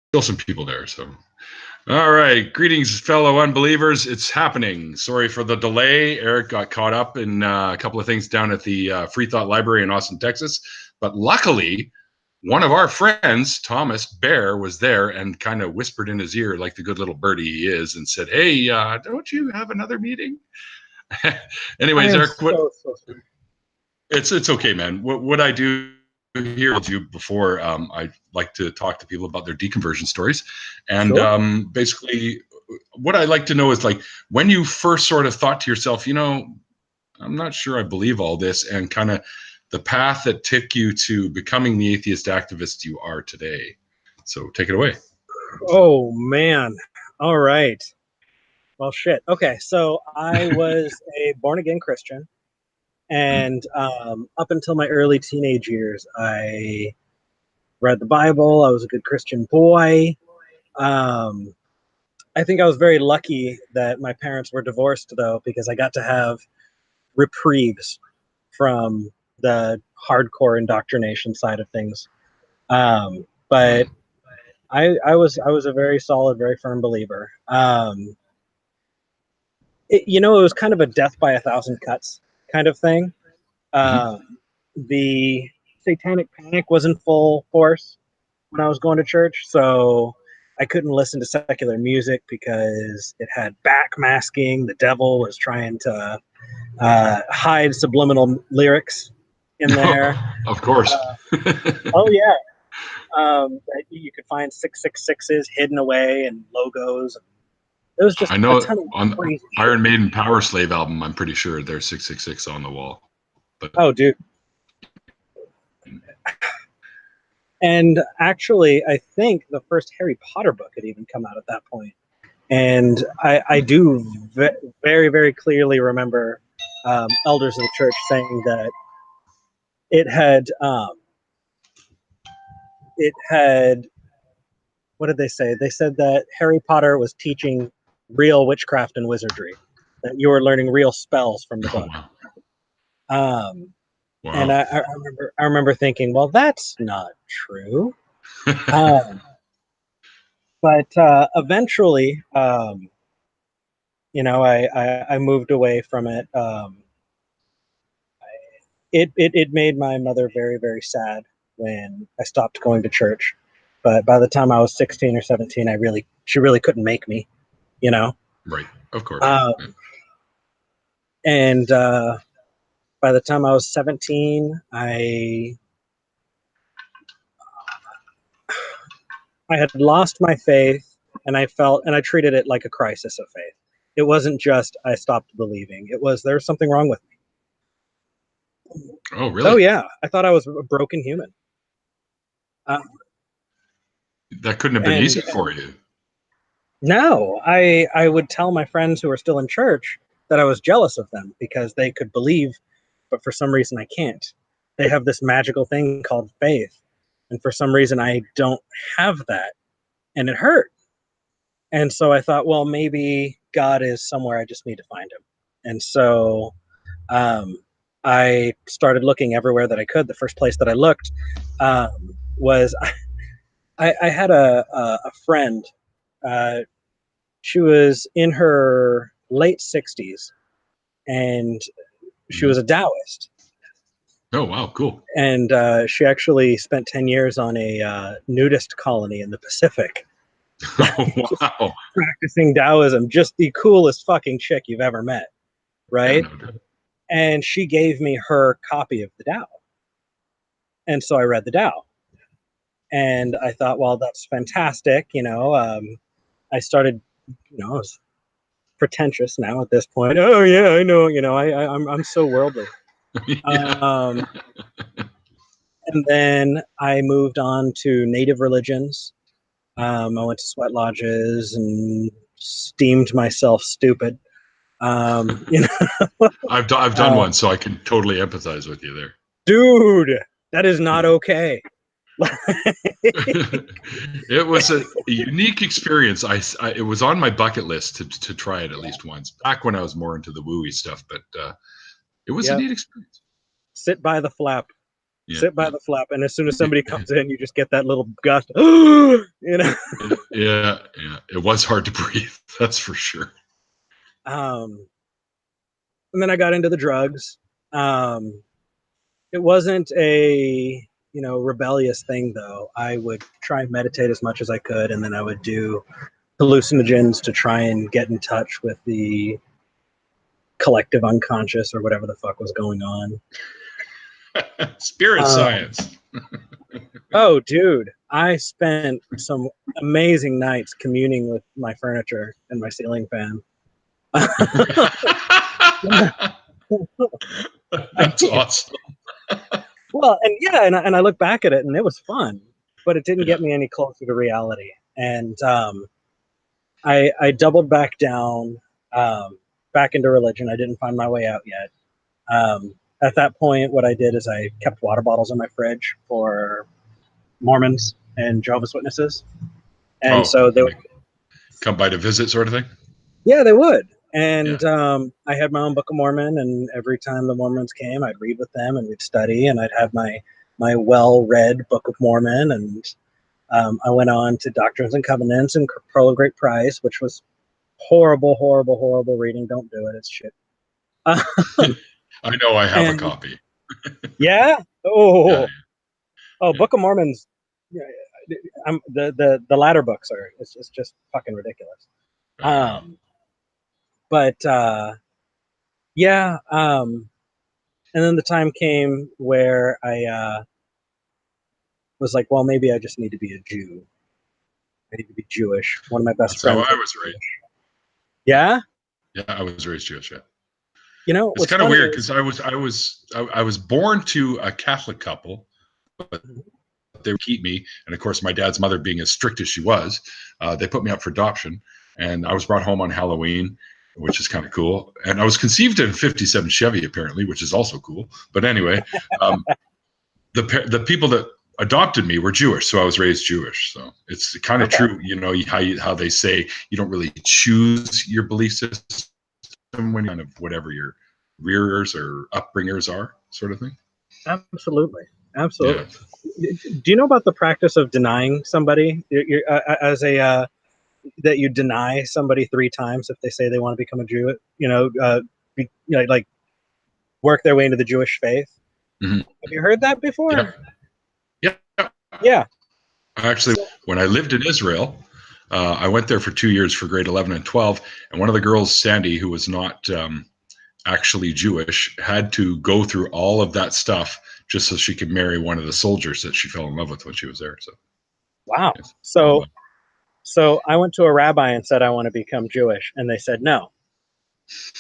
still some people there. So, all right. Greetings, fellow unbelievers. It's happening. Sorry for the delay. Eric got caught up in a couple of things down at the Free Thought Library in Austin, Texas. But luckily, one of our friends, Thomas Bear, was there and kind of whispered in his ear, like the good little birdie he is, and said, "Hey, don't you have another meeting?" Anyways, Eric, so it's okay, man. What I do here, I do before, I like to talk to people about their deconversion stories, and Sure. basically, what I like to know is like when you first sort of thought to yourself, I'm not sure I believe all this, and kind of the path that took you to becoming the atheist activist you are today. So take it away. Oh man. All right. Well, shit. Okay, so I was a born again Christian, and up until my early teenage years, I read the Bible. I was a good Christian boy. Um, I think I was very lucky that my parents were divorced, though, because I got to have reprieves from the hardcore indoctrination side of things. But I was a very solid, very firm believer. It was kind of a death by a thousand cuts kind of thing. Mm-hmm. Uh, the satanic panic was in full force when I was going to church, so I couldn't listen to secular music because it had backmasking. The devil was trying to hide subliminal lyrics in there. Of course. Uh, oh yeah, you could find 666s hidden away and logos. It was just I a know ton of on crazy shit. Iron Maiden Power Slave album, I'm pretty sure there's 666 on the wall. But Oh, dude. And actually, I think the first Harry Potter book had even come out at that point. And I do very, very clearly remember elders of the church saying that it had, what did they say? They said that Harry Potter was teaching real witchcraft and wizardry, that you were learning real spells from the oh book. wow, Um, and wow. I remember thinking, well, that's not true. Um, but eventually, I moved away from it. It made my mother very, very sad when I stopped going to church. But by the time I was 16 or 17, she really couldn't make me, you know. Right, of course. Um, Yeah. and by the time I was 17, I had lost my faith, and I treated it like a crisis of faith. It wasn't just I stopped believing. It was there's something wrong with me. Oh, Oh really? yeah, I thought I was a broken human. Uh, That couldn't have been and easy for you. No, I would tell my friends who were still in church that I was jealous of them because they could believe, but for some reason I can't. They have this magical thing called faith, and for some reason I don't have that, and it hurt. And so I thought, well, maybe God is somewhere. I just need to find him. And so um, I started looking everywhere that I could. The first place that I looked was I had a friend. Uh, she was in her late 60s, and she Mhm. was a Taoist. Oh, wow, cool. And she actually spent 10 years on a nudist colony in the Pacific, Oh, just wow. practicing Taoism. Just the coolest fucking chick you've ever met, Yeah, right? no doubt. And she gave me her copy of the Tao. And so I read the Tao. And I thought, well, that's fantastic. I started, I was pretentious now at this point. Oh yeah, I know. I'm so worldly. Yeah. Um, and then I moved on to native religions. I went to sweat lodges and steamed myself stupid. You know, I've done uh, one, so I can totally empathize with you there. dude, that is not okay. It was a unique experience. It was on my bucket list to try it at Yeah. least once back when I was more into the wooey stuff, but it was a Yep. neat experience. Sit by the flap. Yeah. sit by the flap, and as soon as somebody comes in, you just get that little gust. You know. Yeah. It was hard to breathe. That's for sure. And then I got into the drugs. It wasn't a rebellious thing though. I would try and meditate as much as I could, and then I would do hallucinogens to try and get in touch with the collective unconscious or whatever the fuck was going on. Spirit science. Oh, dude, I spent some amazing nights communing with my furniture and my ceiling fan. That's awesome. Well, and yeah, and I look back at it, and it was fun, but it didn't get me any closer to reality. And I doubled back down, back into religion. I didn't find my way out yet. At that point, what I did is I kept water bottles in my fridge for Mormons and Jehovah's Witnesses, and so they would come by to visit, sort of thing. Yeah, they would. And I had my own Book of Mormon, and every time the Mormons came, I'd read with them, and we'd study, and I'd have my well-read Book of Mormon, and I went on to Doctrines and Covenants and Pearl of Great Price, which was horrible, horrible, horrible reading. Don't do it; it's shit. I know I have a copy. Yeah. Oh, Book of Mormon's. The latter books are it's just fucking ridiculous. But yeah, and then the time came where I was like, well, maybe I just need to be a Jew. I need to be Jewish. One of my best friends. That's how I was raised. Yeah. Yeah, I was raised Jewish. Yeah. You know, it's kind of weird because I was born to a Catholic couple, but they would keep me. And of course, my dad's mother, being as strict as she was, they put me up for adoption. And I was brought home on Halloween, which is kind of cool. And I was conceived in a 57 Chevy, apparently, which is also cool. But anyway, the people that adopted me were Jewish, so I was raised Jewish. So it's kind of true, you know, how they say you don't really choose your belief system when you kind of whatever your rearers or upbringers are, sort of thing. Absolutely. Yeah. Do you know about the practice of denying somebody that you deny somebody 3 times if they say they want to become a Jew? Like work their way into the Jewish faith. Mm-hmm. Have you heard that before? Yeah. Actually, when I lived in Israel, I went there for 2 years for grade 11 and 12, and one of the girls, Sandy, who was not actually Jewish, had to go through all of that stuff just so she could marry one of the soldiers that she fell in love with when she was there. So, wow. Yes. So I went to a rabbi and said I want to become Jewish, and they said no.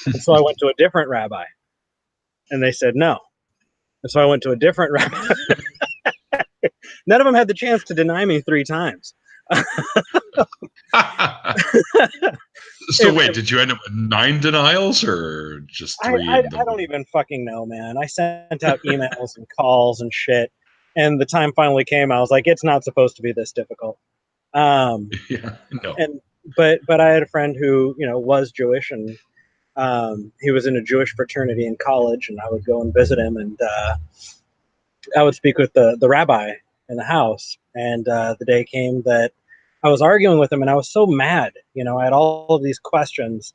And so I went to a different rabbi, and they said no. And so I went to a different rabbi. None of them had the chance to deny me 3 times. So wait, did you end up with 9 denials or just 3? I don't even fucking know, man. I sent out emails and calls and shit, and the time finally came. I was like, it's not supposed to be this difficult. No. But I had a friend who was Jewish, and he was in a Jewish fraternity in college, and I would go and visit him, and I would speak with the rabbi in the house, and the day came that I was arguing with him, and I was so mad. I had all of these questions,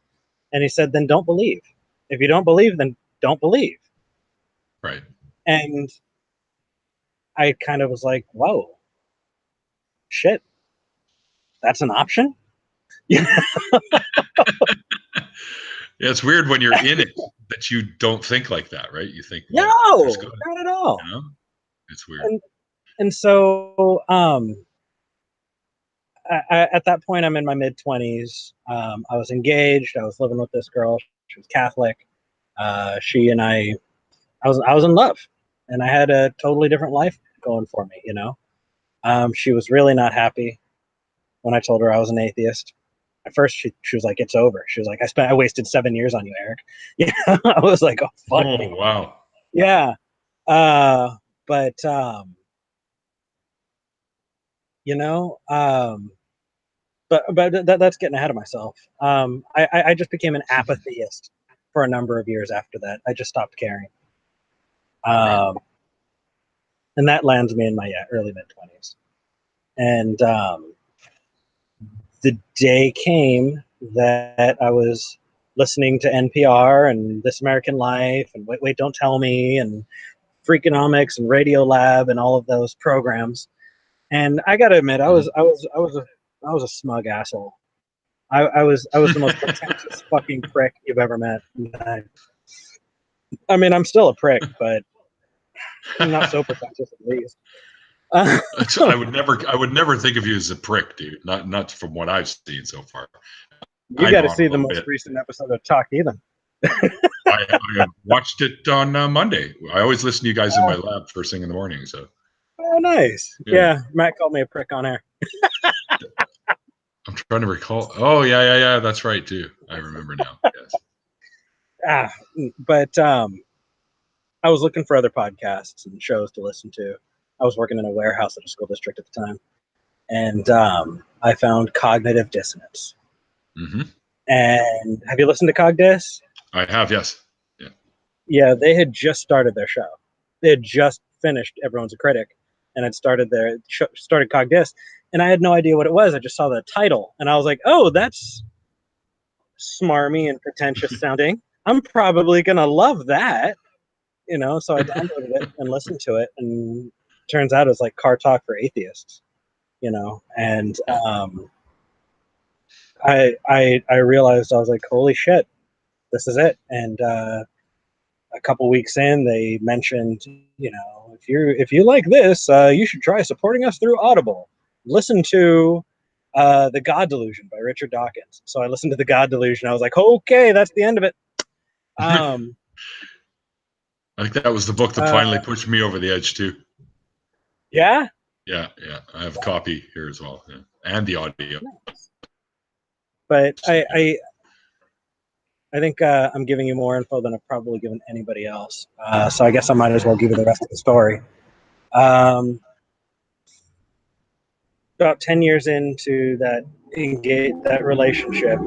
and he said, then don't believe. If you don't believe, then don't believe. Right. And I kind of was like, whoa, shit, that's an option? Yeah, it's weird when you're in it that you don't think like that, right? You think, well, no, not at all. It's weird. And so at that point, I'm in my mid-20s. I was engaged. I was living with this girl. She was Catholic. She and I was in love, and I had a totally different life going for me. She was really not happy when I told her I was an atheist. At first, she was like, "It's over." She was like, "I wasted 7 years on you, Eric." I was like, "Oh fuck." Oh me. Wow. Yeah. But that's getting ahead of myself. I just became an apatheist for a number of years after that. I just stopped caring. And that lands me in my early mid-20s. And the day came that I was listening to NPR and This American Life and Wait, Wait, Don't Tell Me and Freakonomics and Radio Lab and all of those programs. And I got to admit, I was a smug asshole. I was the most pretentious fucking prick you've ever met. I mean, I'm still a prick, but I'm not so pretentious at least. I would never think of you as a prick, dude. Not from what I've seen so far. You got to see the most recent episode of Talk Heathen. I watched it on Monday. I always listen to you guys in my lab first thing in the morning. So. Oh, nice. Yeah, Matt called me a prick on air. I'm trying to recall. Oh, yeah. That's right, too. I remember now. Yes. But I was looking for other podcasts and shows to listen to. I was working in a warehouse at a school district at the time. And I found Cognitive Dissonance. Mm-hmm. And have you listened to CogDiss? I have, yes. Yeah, they had just started their show. They had just finished Everyone's a Critic and had started CogDiss. And I had no idea what it was. I just saw the title. And I was like, oh, that's smarmy and pretentious sounding. I'm probably going to love that. You know, so I downloaded it and listened to it. And it turns out it was like car talk for atheists. You know, and I realized, I was like, holy shit, this is it. And a couple weeks in, they mentioned, you know, if you like this, you should try supporting us through Audible. Listen to The God Delusion by Richard Dawkins. So I listened to The God Delusion. I was like, okay, that's the end of it. I think that was the book that finally pushed me over the edge too. Yeah? Yeah. I have a copy here as well, and the audio. But I think I'm giving you more info than I've probably given anybody else. So I guess I might as well give you the rest of the story. About 10 years into that relationship,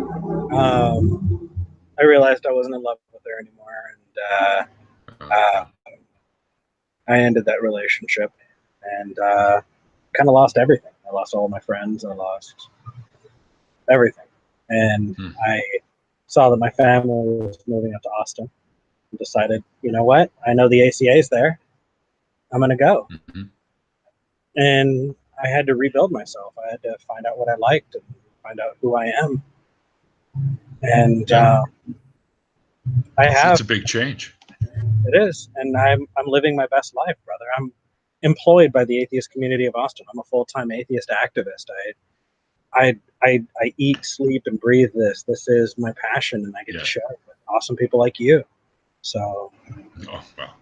I realized I wasn't in love with her anymore, and I ended that relationship, and kind of lost everything. I lost all my friends. I lost everything, and I saw that my family was moving up to Austin, and decided, you know what? I know the ACA is there. I'm going to go. Mm-hmm. And I had to rebuild myself. I had to find out what I liked and find out who I am. And It's a big change. It is, and I'm living my best life, brother. I'm employed by the atheist community of Austin. I'm a full-time atheist activist. I eat, sleep, and breathe this. This is my passion, and I get to share it with awesome people like you. So. Oh, wow.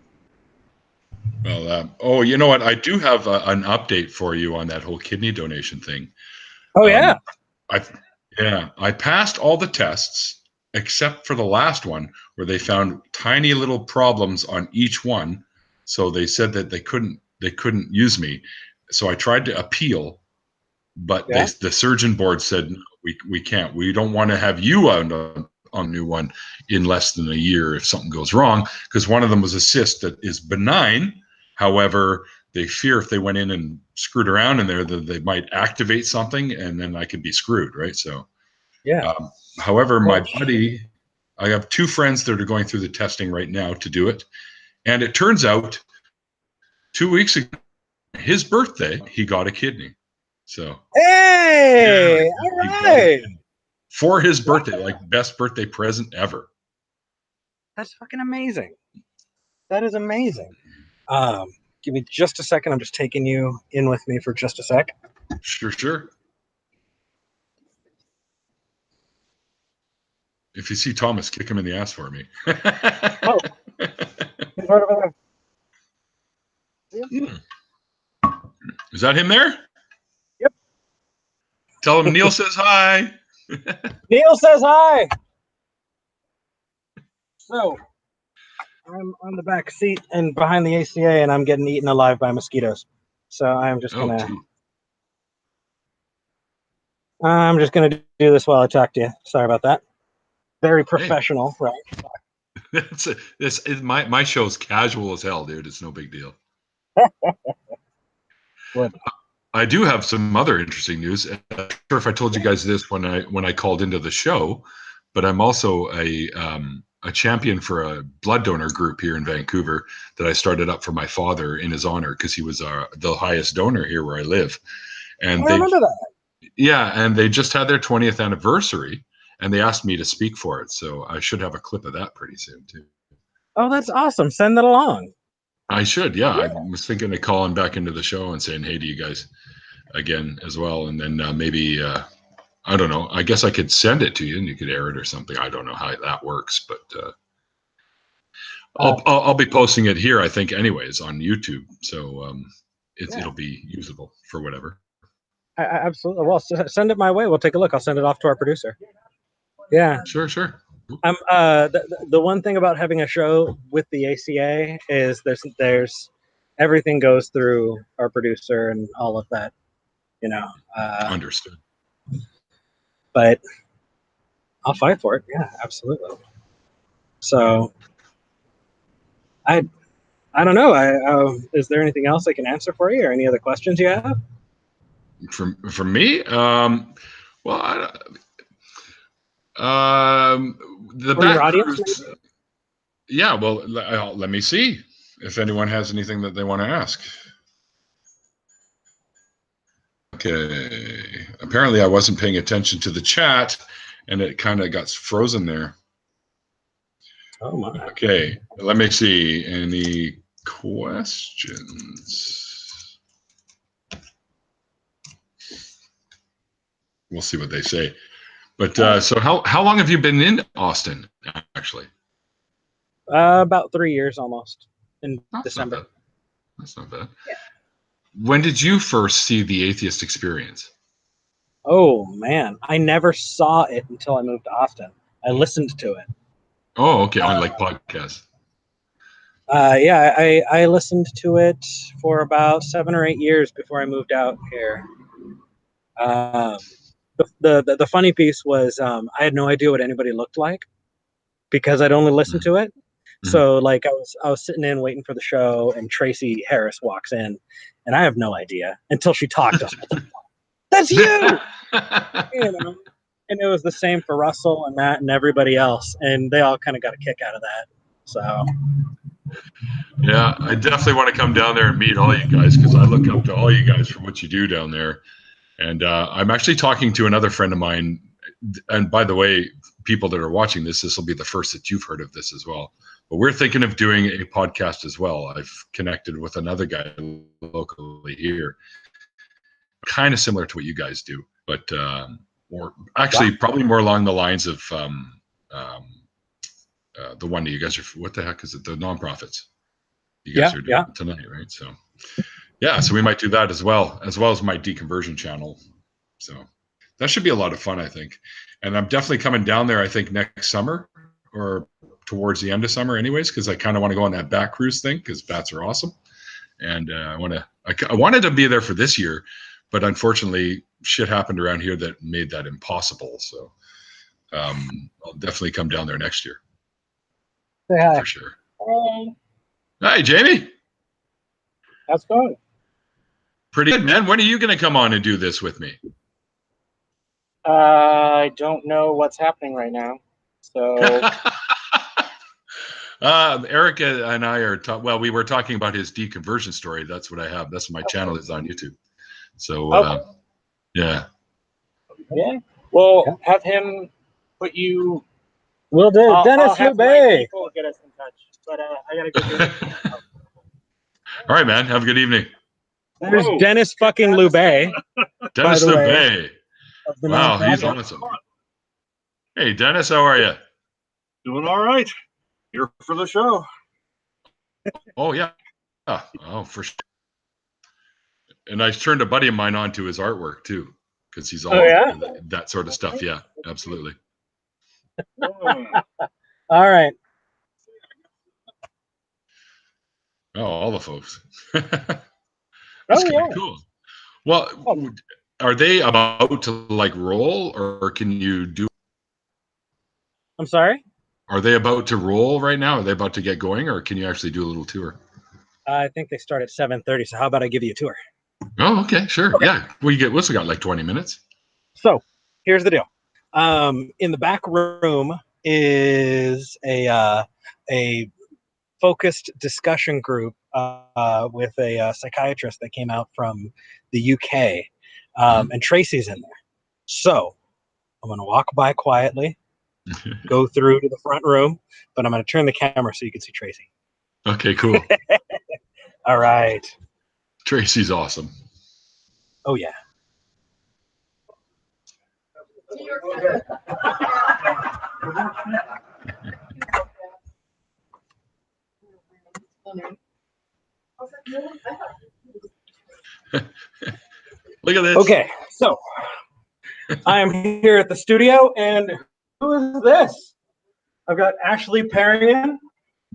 Well, you know what? I do have an update for you on that whole kidney donation thing. Oh, yeah. I passed all the tests except for the last one where they found tiny little problems on each one. So they said that they couldn't use me. So I tried to appeal, but the surgeon board said, no, we can't. We don't want to have you on a new one in less than a year if something goes wrong, because one of them was a cyst that is benign. However, they fear if they went in and screwed around in there that they might activate something, and then I could be screwed, right? So, however, my buddy, I have two friends that are going through the testing right now to do it, and it turns out 2 weeks ago, his birthday, he got a kidney. So, hey, all right. For his birthday, like best birthday present ever. That's fucking amazing. That is amazing. Give me just a second. I'm just taking you in with me for just a sec. Sure. If you see Thomas, kick him in the ass for me. Oh, he's right over there. Is that him there? Yep. Tell him Neil says hi. Neil says hi. So, I'm on the back seat and behind the ACA, and I'm getting eaten alive by mosquitoes. So I'm just gonna do this while I talk to you. Sorry about that. Very professional, right? My show's casual as hell, dude. It's no big deal. Would. I do have some other interesting news. I'm not sure if I told you guys this when I called into the show, but I'm also a champion for a blood donor group here in Vancouver that I started up for my father in his honor because he was the highest donor here where I live. And I remember that. and they just had their 20th anniversary, and they asked me to speak for it. So I should have a clip of that pretty soon too. Oh, that's awesome. Send that along. I should, yeah. I was thinking of calling back into the show and saying, "Hey, to you guys again as well," and then maybe I don't know. I guess I could send it to you and you could air it or something. I don't know how that works, but I'll be posting it here, I think, anyways, on YouTube. So it'll be usable for whatever. Absolutely. Well, send it my way. We'll take a look. I'll send it off to our producer. Yeah. Sure. The one thing about having a show with the ACA is there's everything goes through our producer and all of that, you know. Understood. But I'll fight for it. Yeah, absolutely. So I don't know. Is there anything else I can answer for you, or any other questions you have? From me, well, the Or your back audience, cruise. Yeah, well, let me see if anyone has anything that they want to ask. Okay. Apparently, I wasn't paying attention to the chat, and it kind of got frozen there. Oh my. Okay, let me see. Any questions? We'll see what they say. But so how long have you been in Austin, actually? About 3 years almost in December. Not bad. That's not bad. Yeah. When did you first see the Atheist Experience? Oh man, I never saw it until I moved to Austin. I listened to it. Oh, okay, on like podcasts. Yeah, I listened to it for about 7 or 8 years before I moved out here. The funny piece was I had no idea what anybody looked like because I'd only listened to it. So like I was sitting in waiting for the show, and Tracy Harris walks in, and I have no idea until she talked to us. That's you, you know. And it was the same for Russell and Matt and everybody else, and they all kind of got a kick out of that. So yeah, I definitely want to come down there and meet all you guys because I look up to all you guys for what you do down there. And I'm actually talking to another friend of mine. And by the way, people that are watching this will be the first that you've heard of this as well. But we're thinking of doing a podcast as well. I've connected with another guy locally here, kind of similar to what you guys do, but probably more along the lines of the one that you guys are. What the heck is it? The nonprofits you guys are doing tonight, right? So. Yeah, so we might do that as well as my Deconversion channel. So that should be a lot of fun, I think. And I'm definitely coming down there, I think, next summer or towards the end of summer anyways, because I kind of want to go on that back cruise thing because bats are awesome. And I wanted to be there for this year, but unfortunately shit happened around here that made that impossible. So I'll definitely come down there next year. Yeah. For sure. Hi, Jamie. How's it going? Pretty good, man. When are you going to come on and do this with me? I don't know what's happening right now. So Erica and I are we were talking about his deconversion story. That's what I have. That's what my channel is on YouTube. So yeah. Yeah. Well, have him put you. Will do. Dennis Lubay. People get us in touch. But I gotta go. All right, man. Have a good evening. There's Dennis fucking Lubay. Dennis Lubay. Wow, he's awesome. Hey, Dennis, how are you? Doing all right. Here for the show. Oh, yeah. Oh, for sure. And I turned a buddy of mine on to his artwork, too, because he's all that sort of stuff. Yeah, absolutely. All right. Oh, all the folks. That's cool. Well, are they about to like roll, or can you do? I'm sorry? Are they about to roll right now? Are they about to get going, or can you actually do a little tour? I think they start at 7:30. So how about I give you a tour? Oh, okay, sure. Okay. Yeah, we got like 20 minutes. So here's the deal. In the back room is a focused discussion group with a psychiatrist that came out from the UK, and Tracy's in there. So I'm going to walk by quietly, go through to the front room, but I'm going to turn the camera so you can see Tracy. Okay, cool. All right. Tracy's awesome. Oh, yeah. Look at this. Okay, so I'm here at the studio, and who is this? I've got Ashley Perrion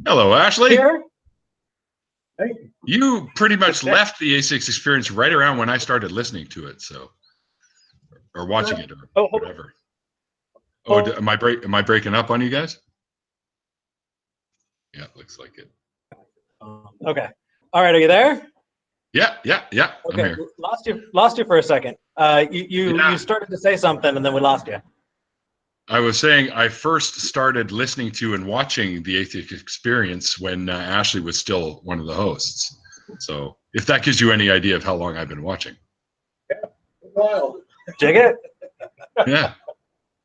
Hello, Ashley. here. Hey. You pretty much left the A6 experience right around when I started listening to it, so or watching it or whatever. Oh, am I breaking up on you guys? Yeah, looks like it. Okay. All right, are you there? Yeah. Okay, I'm here. lost you for a second. You started to say something, and then we lost you. I was saying I first started listening to and watching the Atheist Experience when Ashley was still one of the hosts. So if that gives you any idea of how long I've been watching. Wild. Dig it? Yeah.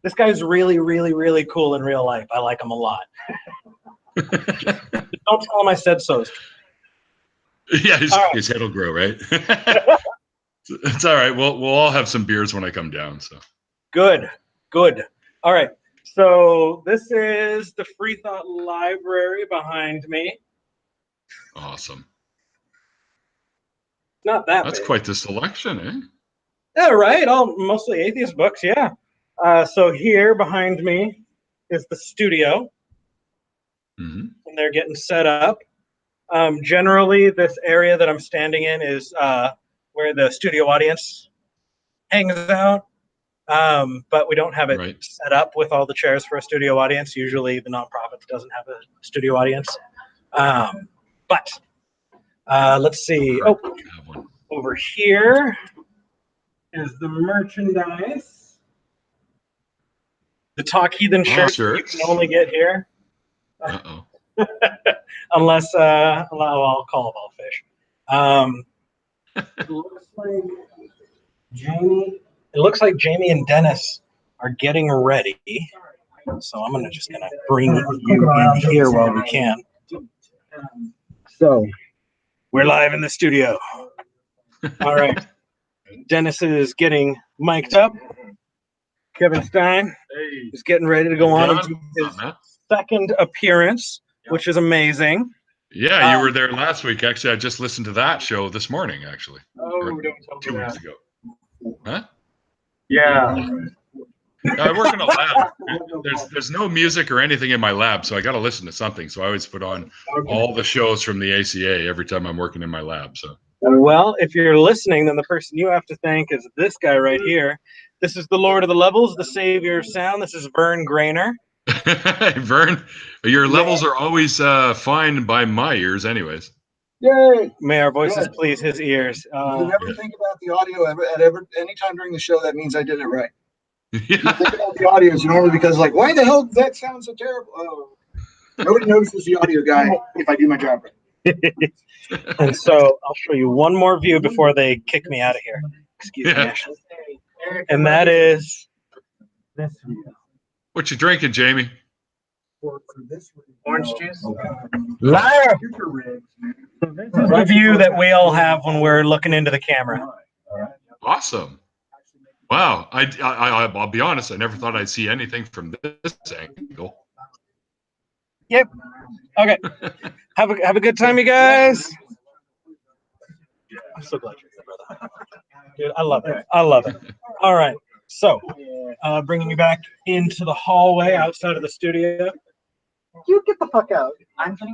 This guy's really, really, really cool in real life. I like him a lot. Don't tell him I said so. Yeah, his head will grow, right? It's all right. We'll all have some beers when I come down. So good. All right. So this is the Free Thought Library behind me. awesome. Not that That's big. quite the selection, eh? Yeah, right. All mostly atheist books. Yeah. So here behind me is the studio, Mm-hmm. and they're getting set up. Generally, this area that I'm standing in is where the studio audience hangs out. But we don't have it set up with all the chairs for a studio audience. Usually the nonprofit doesn't have a studio audience. But let's see. Oh, over here is the merchandise. The Talk Heathen shirt you can only get here. Uh-oh. Unless, I'll call them all fish. It looks like Jamie and Dennis are getting ready. So I'm just gonna bring you in here while we can. So we're live in the studio. All right. Dennis is getting mic'd up. Kevin Stein is getting ready to go on and do his second appearance, which is amazing. Yeah, you were there last week. Actually, I just listened to that show this morning, actually. Oh, don't tell me 2 weeks ago. Huh? Yeah. I work in a lab. There's no music or anything in my lab, so I got to listen to something. So I always put on all the shows from the ACA every time I'm working in my lab. So. Well, if you're listening, then the person you have to thank is this guy right here. This is the Lord of the Levels, the Savior of Sound. This is Vern Grainer. Vern, your levels are always fine by my ears, anyways. Yay! May our voices please his ears. You never think about the audio any time during the show. That means I did it right. Yeah. You think about the audio normally because, like, why the hell that sounds so terrible? Oh. Nobody notices the audio guy if I do my job right. And so I'll show you one more view before they kick me out of here. Excuse me, Ashley. And that is this view. What you drinking, Jamie? Orange juice. Liar. So this is the view that we all have when we're looking into the camera. Awesome. Wow. I'll be honest. I never thought I'd see anything from this angle. Yep. Okay. Have a good time, you guys. I'm so glad you're here, brother. Dude, I love it. I love it. All right. So, bringing you back into the hallway outside of the studio. You get the fuck out.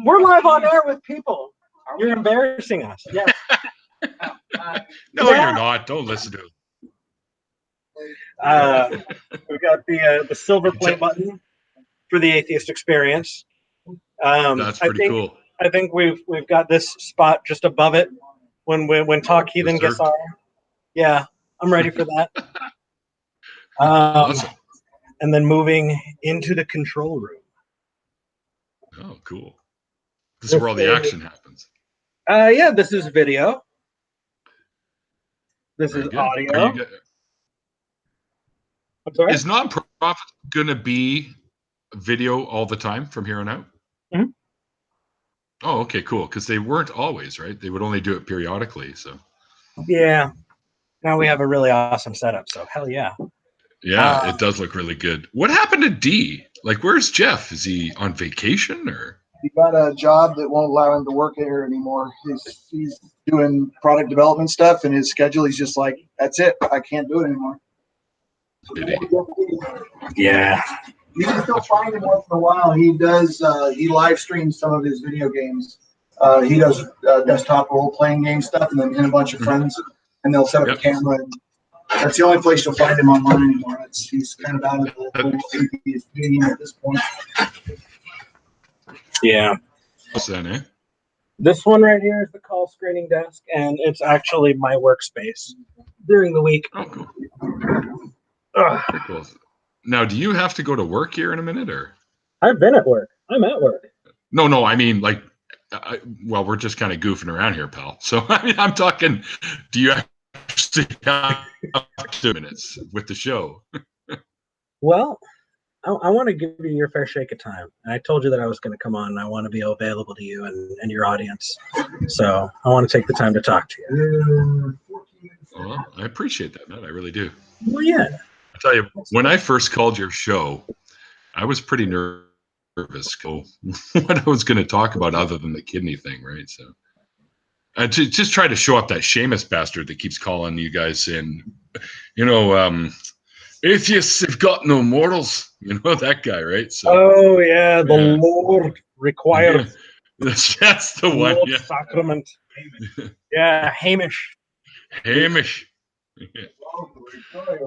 We're live on air with people. You're embarrassing us. Yeah. No, you're not. Don't listen to it. We've got the silver play button for the Atheist Experience. That's pretty cool. I think we've got this spot just above it when Talk Heathen gets Reserved. on. Yeah, I'm ready for that. Awesome. And then moving into the control room. Oh, cool. This is where all the action happens. Yeah, this is video. This Very is good. audio. I'm sorry? Is nonprofit going to be video all the time from here on out? Mhm. Oh, okay, cool. Because they weren't always, right? They would only do it periodically. So Yeah. Now we have a really awesome setup, so hell yeah. yeah, it does look really good. What happened to D? Like, where's Jeff? Is he on vacation or? He got a job that won't allow him to work here anymore. He's doing product development stuff, and his schedule, he's just like, that's it. I can't do it anymore. Did he? Yeah. You can still find him once in a while. He does. He live streams some of his video games. He does desktop role playing game stuff, and then him and a bunch of friends, and they'll set up a camera. And that's the only place you'll find him online anymore. He's kind of out of the whole atheist game at this point. Yeah. What's that, eh? This one right here is the call screening desk, and it's actually my workspace during the week. Oh, cool. Ugh. Cool. Now, do you have to go to work here in a minute, or? I've been at work. I'm at work. No, I mean, like, well, we're just kind of goofing around here, pal. So, I mean, I'm talking, do you actually have 2 minutes with the show? Well, I want to give you your fair shake of time. And I told you that I was going to come on, and I want to be available to you and your audience. So I want to take the time to talk to you. Well, I appreciate that, man. I really do. Well, yeah. I tell you, when I first called your show, I was pretty nervous what I was going to talk about other than the kidney thing, right? So I just try to show up that Seamus bastard that keeps calling you guys saying, atheists have got no morals. You know, that guy, right? So, Oh, yeah. The Lord requires. That's the one. Lord Yeah. Sacrament. Yeah, Hamish. Hamish.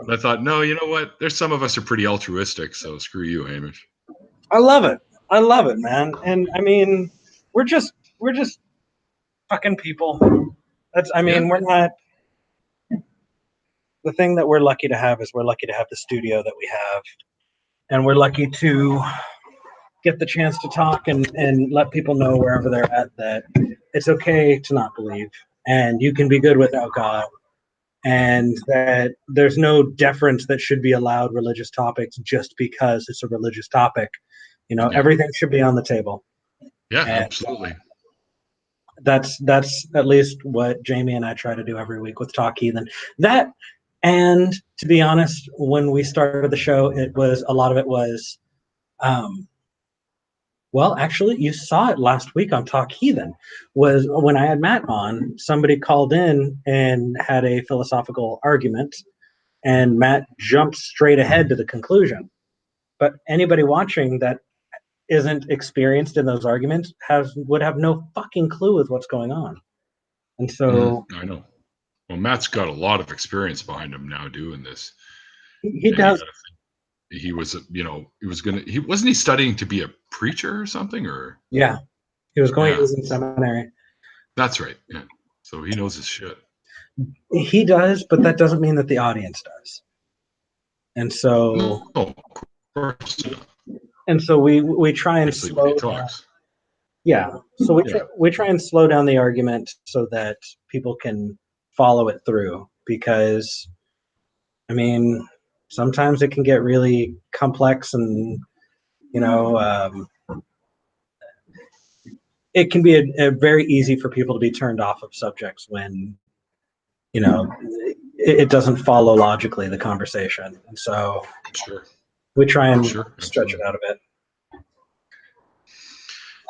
I thought, no, you know what? There's some of us are pretty altruistic, so screw you, Hamish. I love it. I love it, man. And I mean, we're just fucking people. We're not. The thing that we're lucky to have is we're lucky to have the studio that we have, and we're lucky to get the chance to talk and let people know wherever they're at that it's okay to not believe, and you can be good without God, and that there's no deference that should be allowed religious topics just because it's a religious topic. You know, everything should be on the table. Yeah, And absolutely. that's at least what Jamie and I try to do every week with Talk Heathen. That, and to be honest, when we started the show, a lot of it was, well, actually, you saw it last week on Talk Heathen. Was when I had Matt on, somebody called in and had a philosophical argument, and Matt jumped straight ahead to the conclusion. But anybody watching that isn't experienced in those arguments would have no fucking clue with what's going on. And so I know. Well, Matt's got a lot of experience behind him now doing this. he does. He was, wasn't he studying to be a preacher or something, or? Yeah, he was in seminary. That's right. Yeah. So he knows his shit. He does, but that doesn't mean that the audience does. And so, of course. And so we try and slow down. Yeah. So we try and slow down the argument so that people can follow it through, because I mean, sometimes it can get really complex, and it can be a very easy for people to be turned off of subjects when it doesn't follow logically the conversation. And so we try and stretch it out a bit.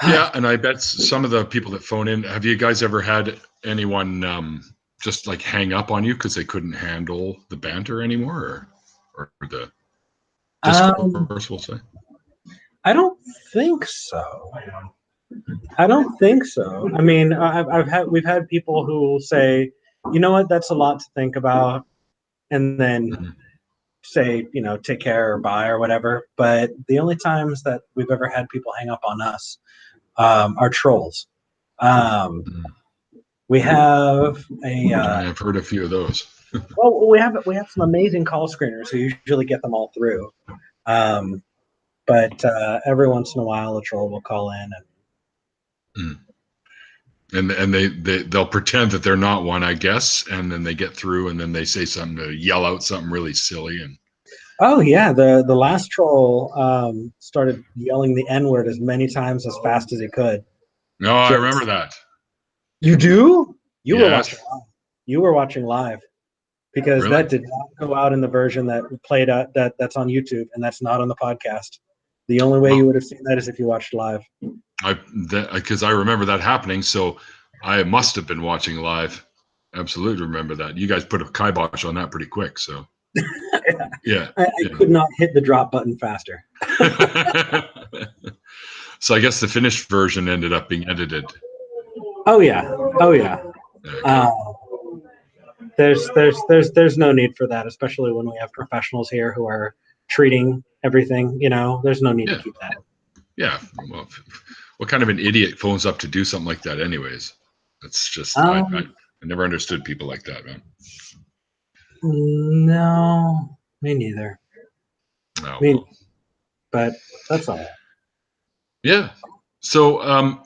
Yeah, and I bet some of the people that phone in, have you guys ever had anyone just like hang up on you because they couldn't handle the banter anymore, or the discourse, we'll say? I don't think so. I mean, we've had people who will say, you know what, that's a lot to think about, and then say, take care or bye or whatever. But the only times that we've ever had people hang up on us are trolls. We have a I've heard a few of those. well, we have some amazing call screeners who usually get them all through. But every once in a while, a troll will call in And they'll pretend that they're not one, I guess, and then they get through, and then they say something to yell out something really silly. And oh yeah, the last troll started yelling the N-word as many times as fast as he could. no, I remember that. You do? You were Yes. watching live. You were watching live because Really? that did not go out in the version that played that's on YouTube, and that's not on the podcast. The only way you would have seen that is if you watched live. Because I remember that happening, so I must have been watching live. Absolutely remember that. You guys put a kibosh on that pretty quick, so yeah. I could not hit the drop button faster. So I guess the finished version ended up being edited. Oh yeah. Okay. There's no need for that, especially when we have professionals here who are treating everything. There's no need to keep that. Yeah. Well, what kind of an idiot phones up to do something like that, anyways? That's just I never understood people like that, man. No, me neither. Oh, well. But that's all right. Yeah. So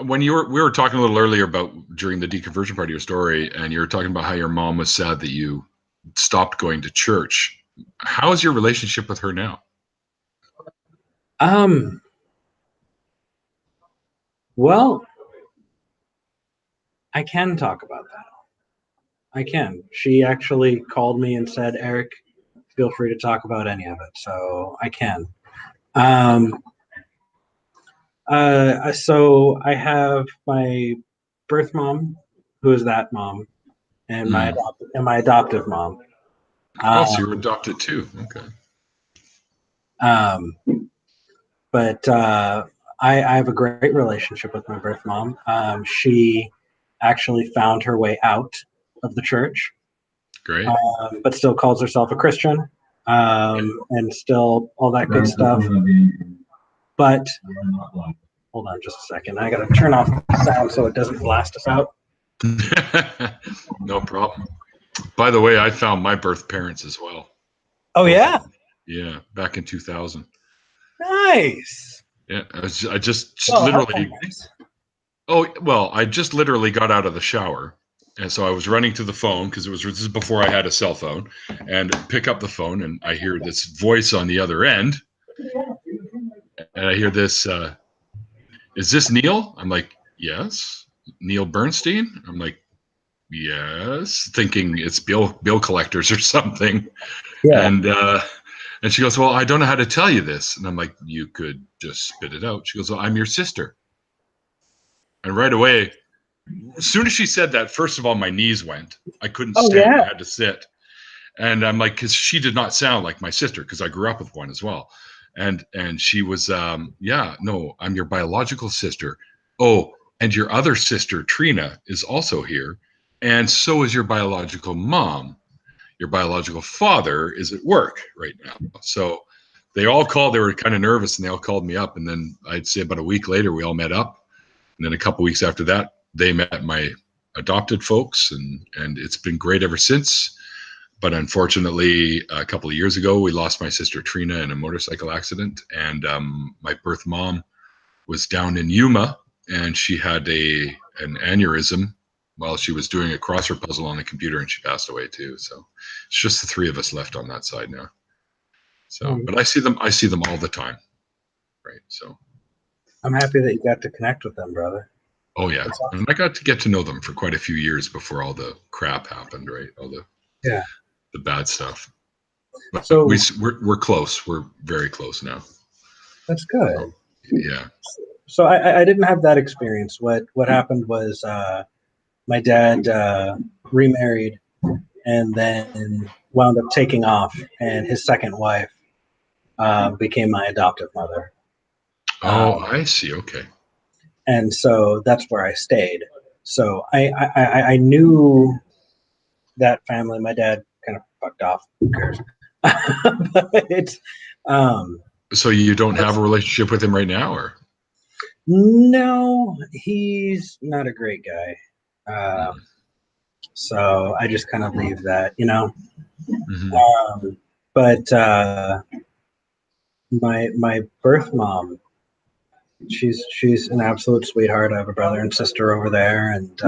when we were talking a little earlier about during the deconversion part of your story, and you were talking about how your mom was sad that you stopped going to church. How is your relationship with her now? Well, I can talk about that. I can. She actually called me and said, Eric, feel free to talk about any of it. So I can. So I have my birth mom, who is that mom, and my adoptive mom. So you're adopted too. Okay. But I have a great relationship with my birth mom. She actually found her way out of the church. Great. But still calls herself a Christian, and still all that good stuff. But hold on just a second. I got to turn off the sound so it doesn't blast us out. No problem. By the way, I found my birth parents as well. Oh, yeah? Yeah, back in 2000. Nice. Yeah, I just literally. Nice. Oh, well, I just literally got out of the shower. And so I was running to the phone because this is before I had a cell phone, and pick up the phone, and I hear this voice on the other end. And I hear this, is this Neil? I'm like, yes. Neil Bernstein? I'm like, yes. Thinking it's bill collectors or something. Yeah. And she goes, well, I don't know how to tell you this. And I'm like, you could just spit it out. She goes, well, I'm your sister. And right away, as soon as she said that, first of all, my knees went. I couldn't stand. Yeah. I had to sit. And I'm like, because she did not sound like my sister, because I grew up with one as well. And she was, yeah, no, I'm your biological sister. Oh, and your other sister, Trina, is also here. And so is your biological mom. Your biological father is at work right now. So they all called. They were kind of nervous, and they all called me up. And then I'd say about a week later, we all met up. And then a couple weeks after that, they met my adopted folks, and it's been great ever since. But unfortunately, a couple of years ago, we lost my sister Trina in a motorcycle accident, and my birth mom was down in Yuma, and she had an aneurysm while she was doing a crossword puzzle on the computer, and she passed away too. So it's just the three of us left on that side now. So, but I see them all the time, right? So I'm happy that you got to connect with them, brother. Oh yeah, awesome. And I got to get to know them for quite a few years before all the crap happened, right? All the bad stuff. But so we're close. We're very close now. That's good. So, yeah. So I didn't have that experience. What happened was my dad remarried and then wound up taking off, and his second wife became my adoptive mother. Oh, I see. Okay. And so that's where I stayed. So I knew that family. My dad kind of fucked off. Who cares? But so you don't have a relationship with him right now, or? No, he's not a great guy. So I just kind of leave that, you know. But my birth mom, she's an absolute sweetheart. I have a brother and sister over there, and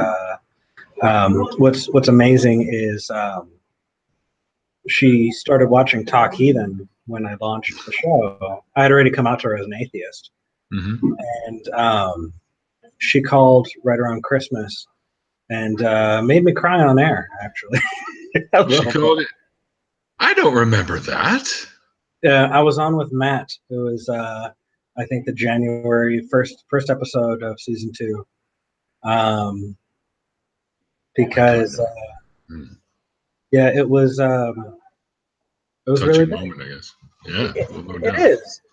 what's amazing is she started watching Talk Heathen when I launched the show. I had already come out to her as an atheist, and she called right around Christmas and made me cry on air. Actually, she called it. I don't remember that. I was on with Matt. It was I think the January first episode of season 2. Because yeah, it was touching really big. moment, I guess. Yeah,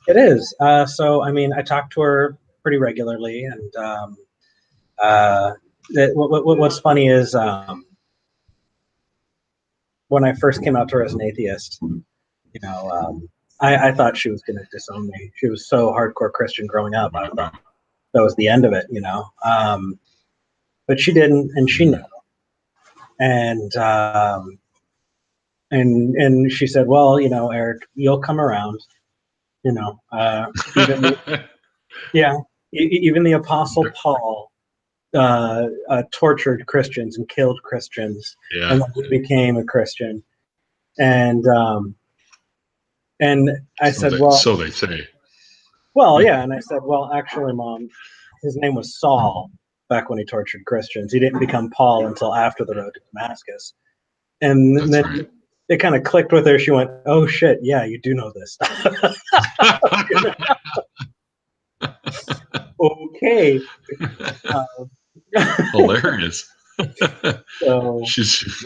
it is. So I mean, I talk to her pretty regularly, and what's funny is when I first came out to her as an atheist, you know, I thought she was going to disown me. She was so hardcore Christian growing up. I thought that was the end of it, you know. But she didn't, and she knew. And she said, "Well, you know, Eric, you'll come around. You know, even even the Apostle Paul tortured Christians and killed Christians, and then he became a Christian." And I said, "Well, so they say." Well, yeah, and I said, "Well, actually, Mom, his name was Saul back when he tortured Christians. He didn't become Paul until after the road to Damascus." And then it kind of clicked with her. She went, "Oh shit, yeah, you do know this stuff." Okay. Hilarious. So,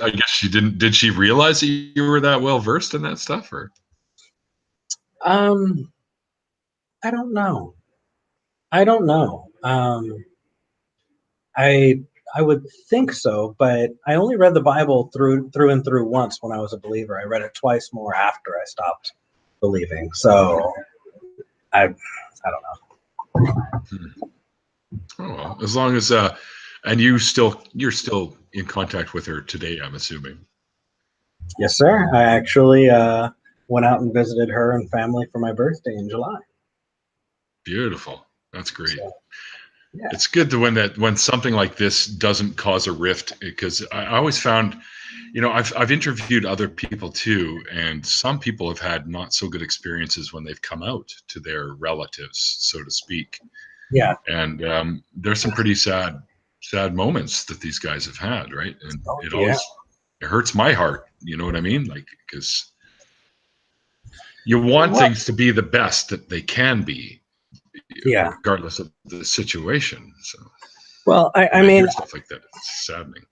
I guess she didn't. Did she realize that you were that well versed in that stuff, or? I don't know. I would think so, but I only read the Bible through and through once when I was a believer. I read it twice more after I stopped believing. So I don't know. Oh, well, as long as and you're still in contact with her today, I'm assuming. Yes, sir. I actually went out and visited her and family for my birthday in July. Beautiful. That's great. So, yeah. It's good to when something like this doesn't cause a rift, because I always found, you know, I've interviewed other people too, and some people have had not so good experiences when they've come out to their relatives, so to speak. Yeah. And there's some pretty sad moments that these guys have had, right? And it hurts my heart. You know what I mean? Like, because you want things to be the best that they can be, regardless of the situation. So, well, I mean, stuff like that, it's saddening.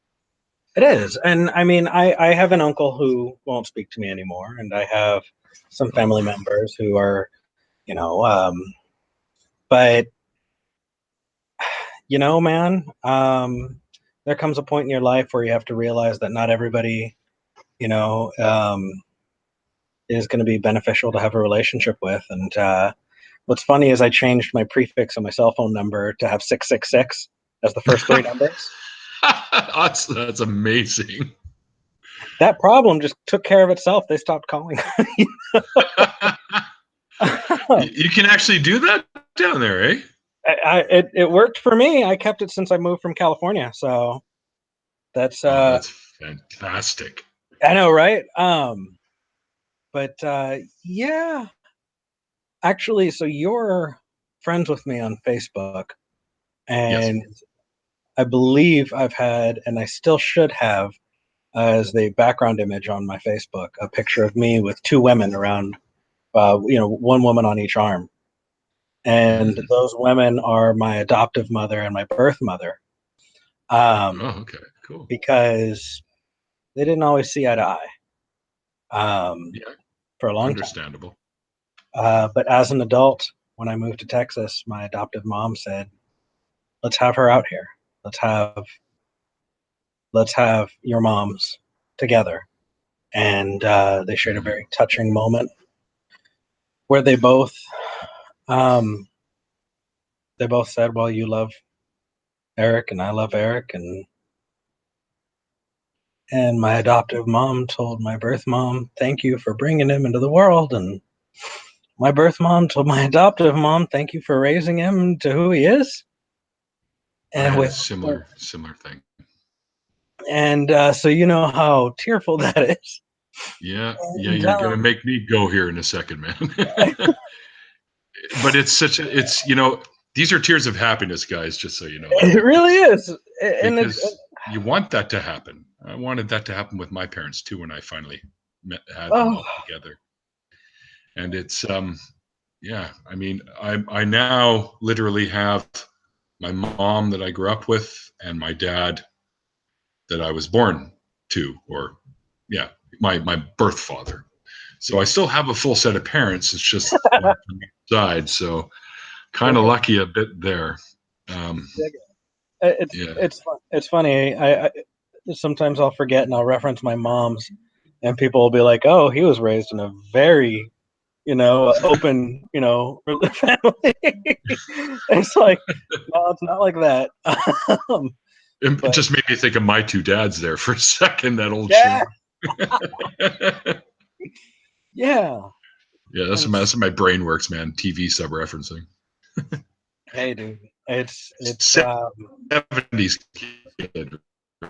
It is, and I mean, I have an uncle who won't speak to me anymore, and I have some family members who are, you know, but you know, man, there comes a point in your life where you have to realize that not everybody, you know, is going to be beneficial to have a relationship with. And what's funny is I changed my prefix on my cell phone number to have 666 as the first 3 numbers. That's amazing. That problem just took care of itself. They stopped calling. You can actually do that down there, eh? It worked for me. I kept it since I moved from California. So that's fantastic. I know, right? But yeah, actually, so you're friends with me on Facebook, and I believe I've had, and I still should have, as the background image on my Facebook, a picture of me with 2 women around, you know, 1 woman on each arm. And those women are my adoptive mother and my birth mother. Okay, cool. Because they didn't always see eye to eye. For a long understandable. time. But as an adult, when I moved to Texas, my adoptive mom said, "Let's have her out here. Let's have your moms together." And they shared a very touching moment where they both they both said, well, you love Eric and I love Eric, and my adoptive mom told my birth mom, thank you for bringing him into the world, and my birth mom told my adoptive mom, thank you for raising him to who he is. I And had a with similar thing. and so you know how tearful that is. Yeah, And, you're gonna make me go here in a second, man. But it's these are tears of happiness, guys, just so you know. it really is. And Because you want that to happen. I wanted that to happen with my parents too when I finally had them all together. And it's yeah, I mean, I now literally have my mom that I grew up with and my dad that I was born to, or yeah, my birth father. So I still have a full set of parents. It's just one from each side. So kind of lucky a bit there. It's funny. I sometimes I'll forget and I'll reference my mom's, and people will be like, "Oh, he was raised in a very, open, family." It's like, no, it's not like that. It just made me think of my two dads there for a second. That old yeah, show. yeah. Yeah, that's how my brain works, man. TV sub-referencing. Hey, dude, it's 70s kid,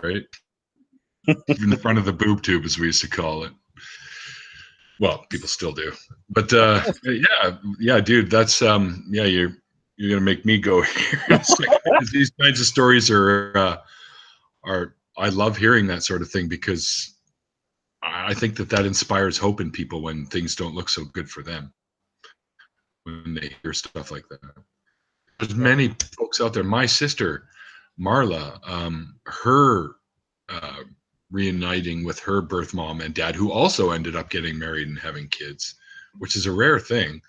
right? In the front of the boob tube, as we used to call it. Well, people still do, but yeah, dude, that's you're gonna make me go here. These kinds of stories are I love hearing that sort of thing because I think that inspires hope in people when things don't look so good for them. When they hear stuff like that, there's many folks out there. My sister, Marla, her reuniting with her birth mom and dad, who also ended up getting married and having kids, which is a rare thing.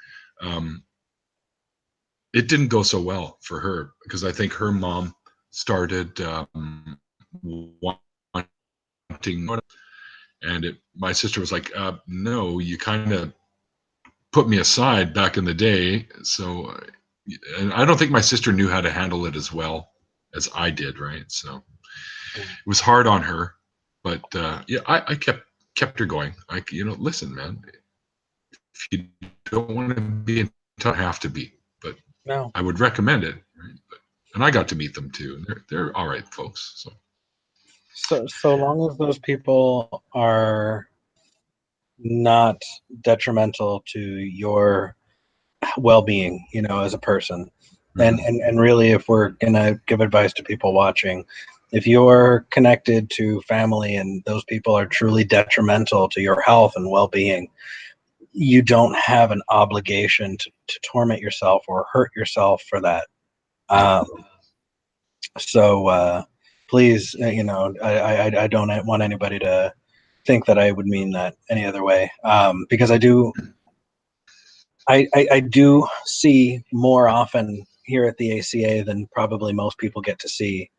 It didn't go so well for her because I think her mom started wanting, and my sister was like, no, you kind of put me aside back in the day. So, and I don't think my sister knew how to handle it as well as I did, right? So it was hard on her, but yeah, I kept her going. Listen, man, if you don't want to be in, don't have to be, but no. I would recommend it. Right? And I got to meet them too. They're all right folks. So long as those people are not detrimental to your well-being, as a person. Mm-hmm. And really, if we're gonna give advice to people watching, if you're connected to family and those people are truly detrimental to your health and well-being, you don't have an obligation to torment yourself or hurt yourself for that. So please, I don't want anybody to think that I would mean that any other way, because I do see more often here at the ACA than probably most people get to see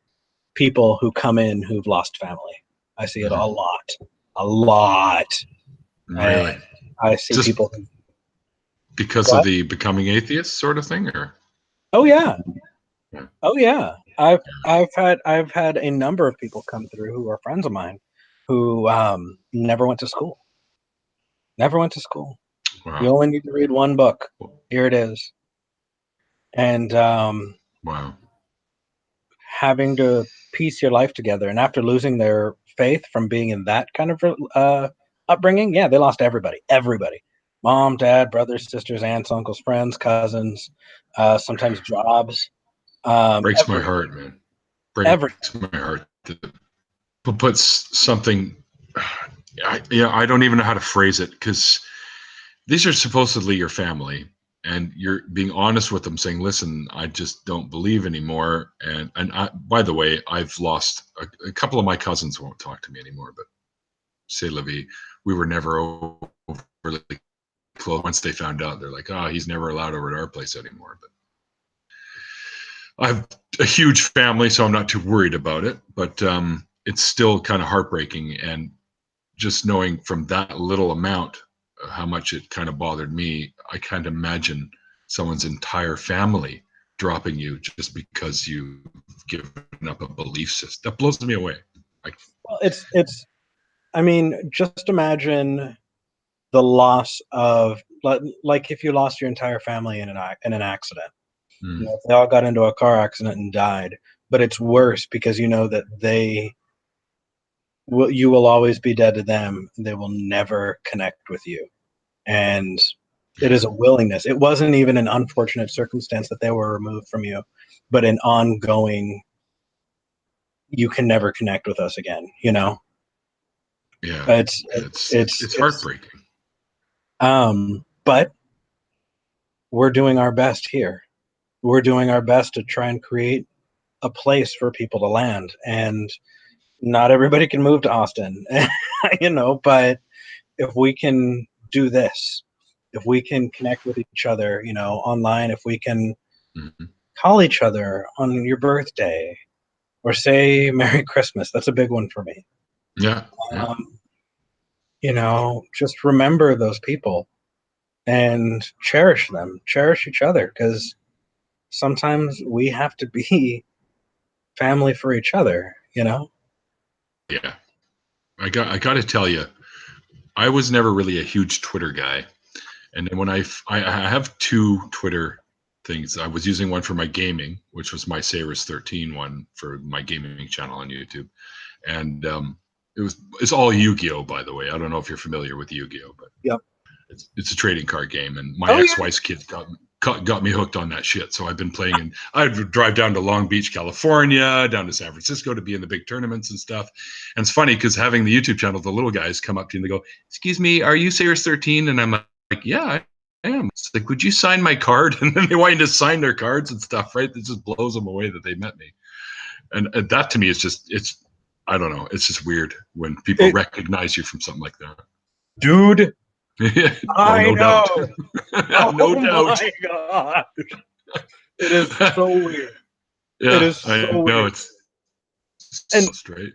people who come in who've lost family. I see it a lot. Really? And I see just people because of the becoming atheist sort of thing, or oh yeah. I've had a number of people come through who are friends of mine who never went to school. Wow. You only need to read one book. Here it is. And wow. Having to piece your life together, and after losing their faith from being in that kind of upbringing, they lost everybody. Mom, dad, brothers, sisters, aunts, uncles, friends, cousins, sometimes jobs. Breaks my heart, man. Breaks my heart. Puts something. I don't even know how to phrase it, because these are supposedly your family, and you're being honest with them, saying, "Listen, I just don't believe anymore." And by the way, I've lost a couple of my cousins won't talk to me anymore. But c'est la vie. We were never overly close. Once they found out, they're like, "Oh, he's never allowed over at our place anymore." But I have a huge family, so I'm not too worried about it. But it's still kind of heartbreaking, and just knowing from that little amount how much it kind of bothered me, I can't imagine someone's entire family dropping you just because you've given up a belief system. That blows me away. Well, it's. I mean, just imagine the loss of, like, if you lost your entire family in an accident. You know, if they all got into a car accident and died, but it's worse because you know that you will always be dead to them. They will never connect with you. And it is a willingness. It wasn't even an unfortunate circumstance that they were removed from you, but an ongoing, you can never connect with us again, you know? Yeah. It's heartbreaking. But we're doing our best here. We're doing our best to try and create a place for people to land. And not everybody can move to Austin, you know, but if we can do this, if we can connect with each other, you know, online, if we can call each other on your birthday or say Merry Christmas, that's a big one for me. Yeah. You know, just remember those people and cherish them, cherish each other, because sometimes we have to be family for each other, you know? Yeah. I got to tell you, I was never really a huge Twitter guy. And then when I have two Twitter things. I was using one for my gaming, which was my Sayrus 13 one for my gaming channel on YouTube. And it's all Yu-Gi-Oh, by the way. I don't know if you're familiar with Yu-Gi-Oh, but yep. It's a trading card game. And my ex-wife's kids got me hooked on that shit. So I've been playing, and I'd drive down to Long Beach, California, down to San Francisco to be in the big tournaments and stuff. And it's funny because having the YouTube channel, the little guys come up to you and they go, "Excuse me, are you Sayrus 13?" And I'm like, "Yeah, I am." It's like, "Would you sign my card?" And then they want you to sign their cards and stuff, right? It just blows them away that they met me. And that to me is just, I don't know. It's just weird when people recognize you from something like that. Dude. No doubt. No doubt. Oh my God. It is so weird. Yeah, it is so weird. It's so straight.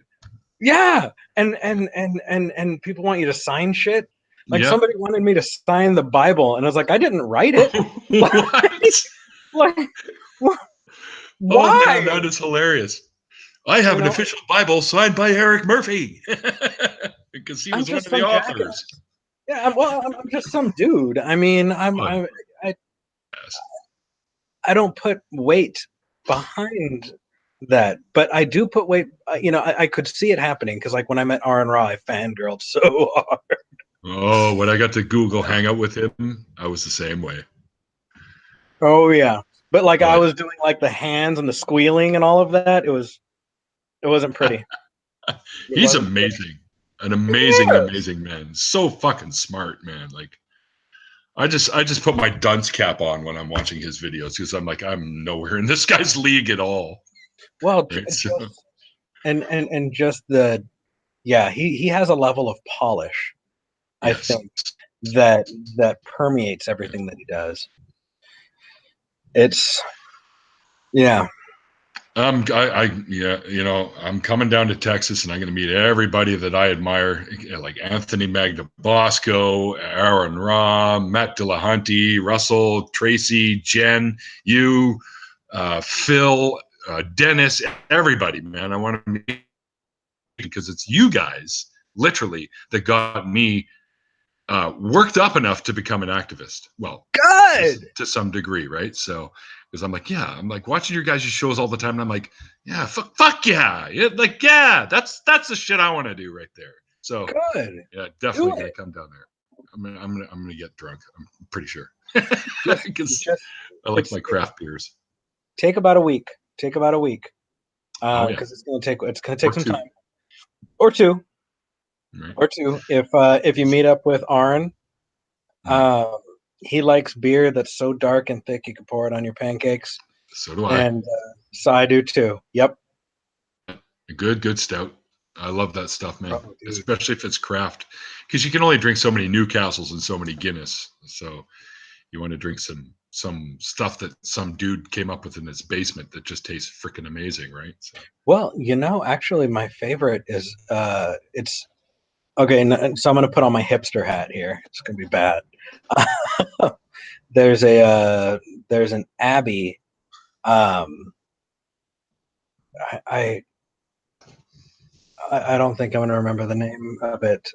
Yeah. And people want you to sign shit. Like somebody wanted me to sign the Bible, and I was like, I didn't write it. What? Why? Oh man, that is hilarious. I have an official Bible signed by Eric Murphy because he was one of the authors. Yeah, I'm just some dude. I mean, I don't put weight behind that, but I do put weight. You know, I could see it happening because, like, when I met Aaron Ra, I fangirled so hard. Oh, when I got to Google Hangout with him, I was the same way. Oh yeah, but like I was doing like the hands and the squealing and all of that. It wasn't pretty. He's amazing. An amazing man. So fucking smart, man. Like, I just put my dunce cap on when I'm watching his videos because I'm like, I'm nowhere in this guy's league at all. Well, and just he has a level of polish, I think, that permeates everything that he does. It's I'm coming down to Texas, and I'm going to meet everybody that I admire, like Anthony Magnabosco, Aaron Ra, Matt Dillahunty, Russell, Tracy, Jen, you, Phil, Dennis, everybody, man. I want to meet because it's you guys, literally, that got me worked up enough to become an activist. Well, good to some degree, right? So, because I'm like watching your guys' shows all the time, and I'm like, yeah, fuck yeah, that's the shit I want to do right there. So good, yeah, definitely gonna come down there. I'm gonna get drunk. I'm pretty sure because I like my craft beers. Take about a week. Because it's gonna take some time, or two. Right. Or two, if you meet up with Aaron, he likes beer that's so dark and thick you can pour it on your pancakes. So do I. And so I do too. Yep. Good stout. I love that stuff, man. Oh, especially if it's craft, because you can only drink so many Newcastles and so many Guinness. So you want to drink some stuff that some dude came up with in his basement that just tastes freaking amazing, right? So. Well, actually, my favorite is it's. Okay, so I'm going to put on my hipster hat here. It's going to be bad. There's an Abbey Um, I don't think I'm going to remember the name of it.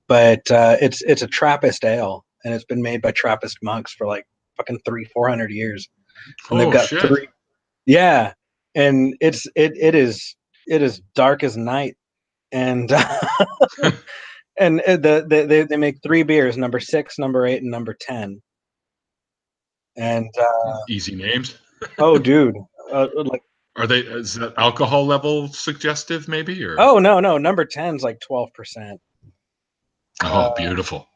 But it's a Trappist ale, and it's been made by Trappist monks for like fucking 300-400 years, and they've Oh got shit! three. Yeah, and it is dark as night, and and they make 3 beers, number 6, number 8, and number 10. And Easy names. oh, dude, like Are they? Is that alcohol level suggestive, maybe? Or no, number 10's like 12%. oh, beautiful.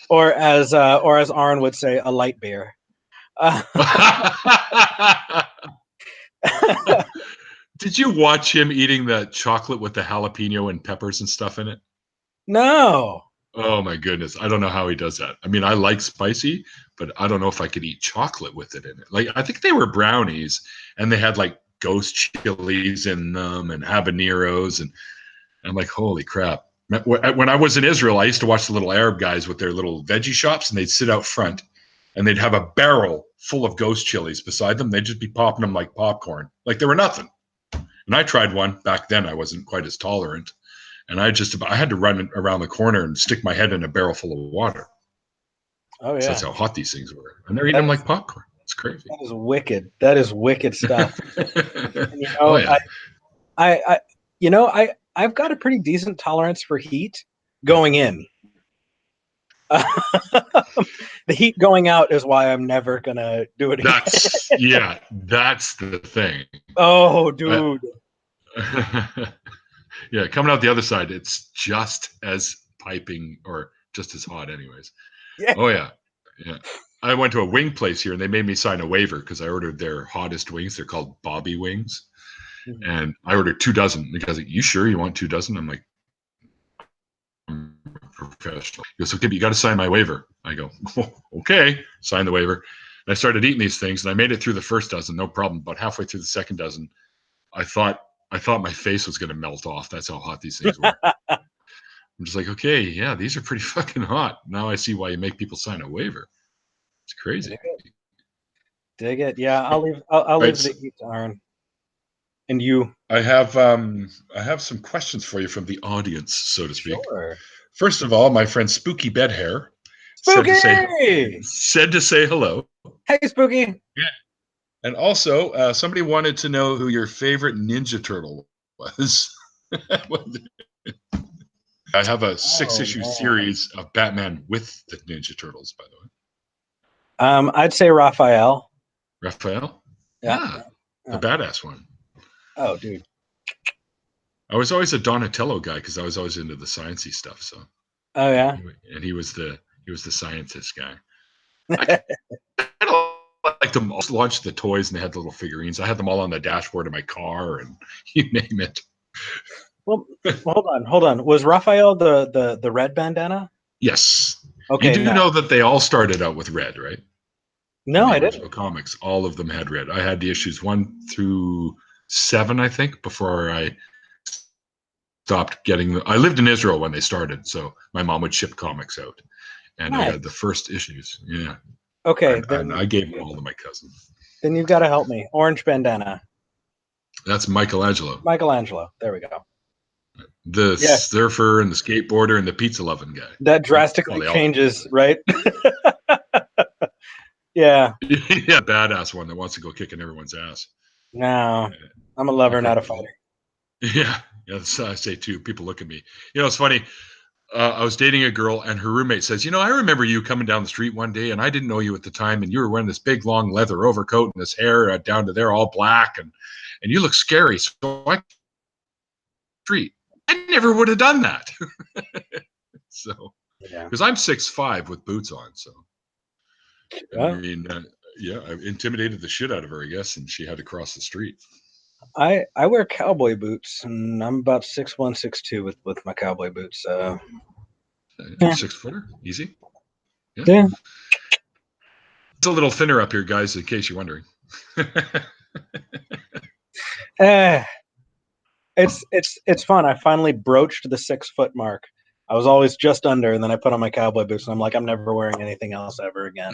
Or as Arn would say, a light beer. Did you watch him eating the chocolate with the jalapeno and peppers and stuff in it? No. Oh my goodness. I don't know how he does that. I mean, I like spicy, but I don't know if I could eat chocolate with it in it. Like, I think they were brownies and they had like ghost chilies in them and habaneros. And I'm like, holy crap. When I was in Israel, I used to watch the little Arab guys with their little veggie shops, and they'd sit out front and they'd have a barrel full of ghost chilies beside them. They'd just be popping them like popcorn, like they were nothing. And I tried one back then. I wasn't quite as tolerant. And I had to run around the corner and stick my head in a barrel full of water. Oh yeah, so that's how hot these things were. And they're eating them like popcorn. It's crazy. That is wicked. That is wicked stuff. And, Oh yeah. I've got a pretty decent tolerance for heat going in. The heat going out is why I'm never gonna do it again. That's the thing. Oh, dude. Yeah, coming out the other side, it's just as piping or just as hot, anyways. Yeah. Oh yeah. I went to a wing place here, and they made me sign a waiver because I ordered their hottest wings. They're called Bobby wings, and I ordered 2 dozen. The guy's like, "You sure you want 2 dozen?" I'm like, "I'm a professional." He goes, "Okay, but you got to sign my waiver." I go, "Oh, okay." Sign the waiver. And I started eating these things, and I made it through the first dozen, no problem. But halfway through the second dozen, I thought my face was going to melt off. That's how hot these things were. I'm just like, okay, yeah, these are pretty fucking hot. Now I see why you make people sign a waiver. It's crazy. Dig it. Yeah, I'll leave the heat to Aaron. And you. I have some questions for you from the audience, so to speak. Sure. First of all, my friend Spooky Bedhair Spooky! said to say hello. Hey, Spooky. Yeah. And also, somebody wanted to know who your favorite Ninja Turtle was. I have a 6-issue series of Batman with the Ninja Turtles, by the way. I'd say Raphael. Raphael? Yeah. The badass one. Oh, dude. I was always a Donatello guy because I was always into the sciencey stuff. So. Oh yeah. And he was the scientist guy. I liked them. Also launched the toys, and they had the little figurines. I had them all on the dashboard of my car, and you name it. Well, hold on. Was Raphael the red bandana? Yes. Okay. You do know that they all started out with red, right? No, I didn't. Comics, all of them had red. I had the issues 1 through 7, I think, before I stopped getting them. I lived in Israel when they started, so my mom would ship comics out, and I had the first issues. Yeah. Okay. And I gave them all to my cousin. Then you've got to help me. Orange bandana. That's Michelangelo. There we go. The surfer and the skateboarder and the pizza loving guy. That drastically changes, right? Yeah. Yeah, badass one that wants to go kicking everyone's ass. No, I'm a lover, not a fighter. Yeah, that's I say too. People look at me. You know, it's funny. I was dating a girl, and her roommate says, "You know, I remember you coming down the street one day, and I didn't know you at the time, and you were wearing this big long leather overcoat and this hair down to there, all black, and you look scary." So I street. I never would have done that. So, because I'm 6'5" with boots on, so. I mean, I intimidated the shit out of her, I guess, and she had to cross the street. I wear cowboy boots, and I'm about 6'1", 6'2" with my cowboy boots. 6-footer, easy. Yeah. It's a little thinner up here, guys, in case you're wondering. It's fun. I finally broached the 6 foot mark. I was always just under, and then I put on my cowboy boots, and I'm like, I'm never wearing anything else ever again.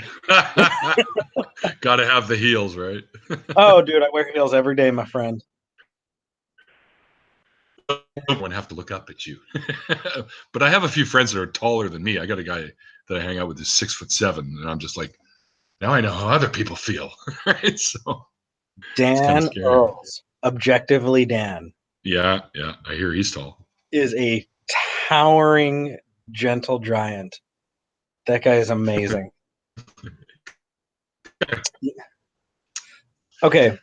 Got to have the heels, right? Oh, dude, I wear heels every day, my friend. I wouldn't have to look up at you. But I have a few friends that are taller than me. I got a guy that I hang out with who's 6'7", and I'm just like, now I know how other people feel. Right? So Dan Earls, objectively Dan. Yeah, I hear he's tall. Is a towering, gentle giant. That guy is amazing. Okay.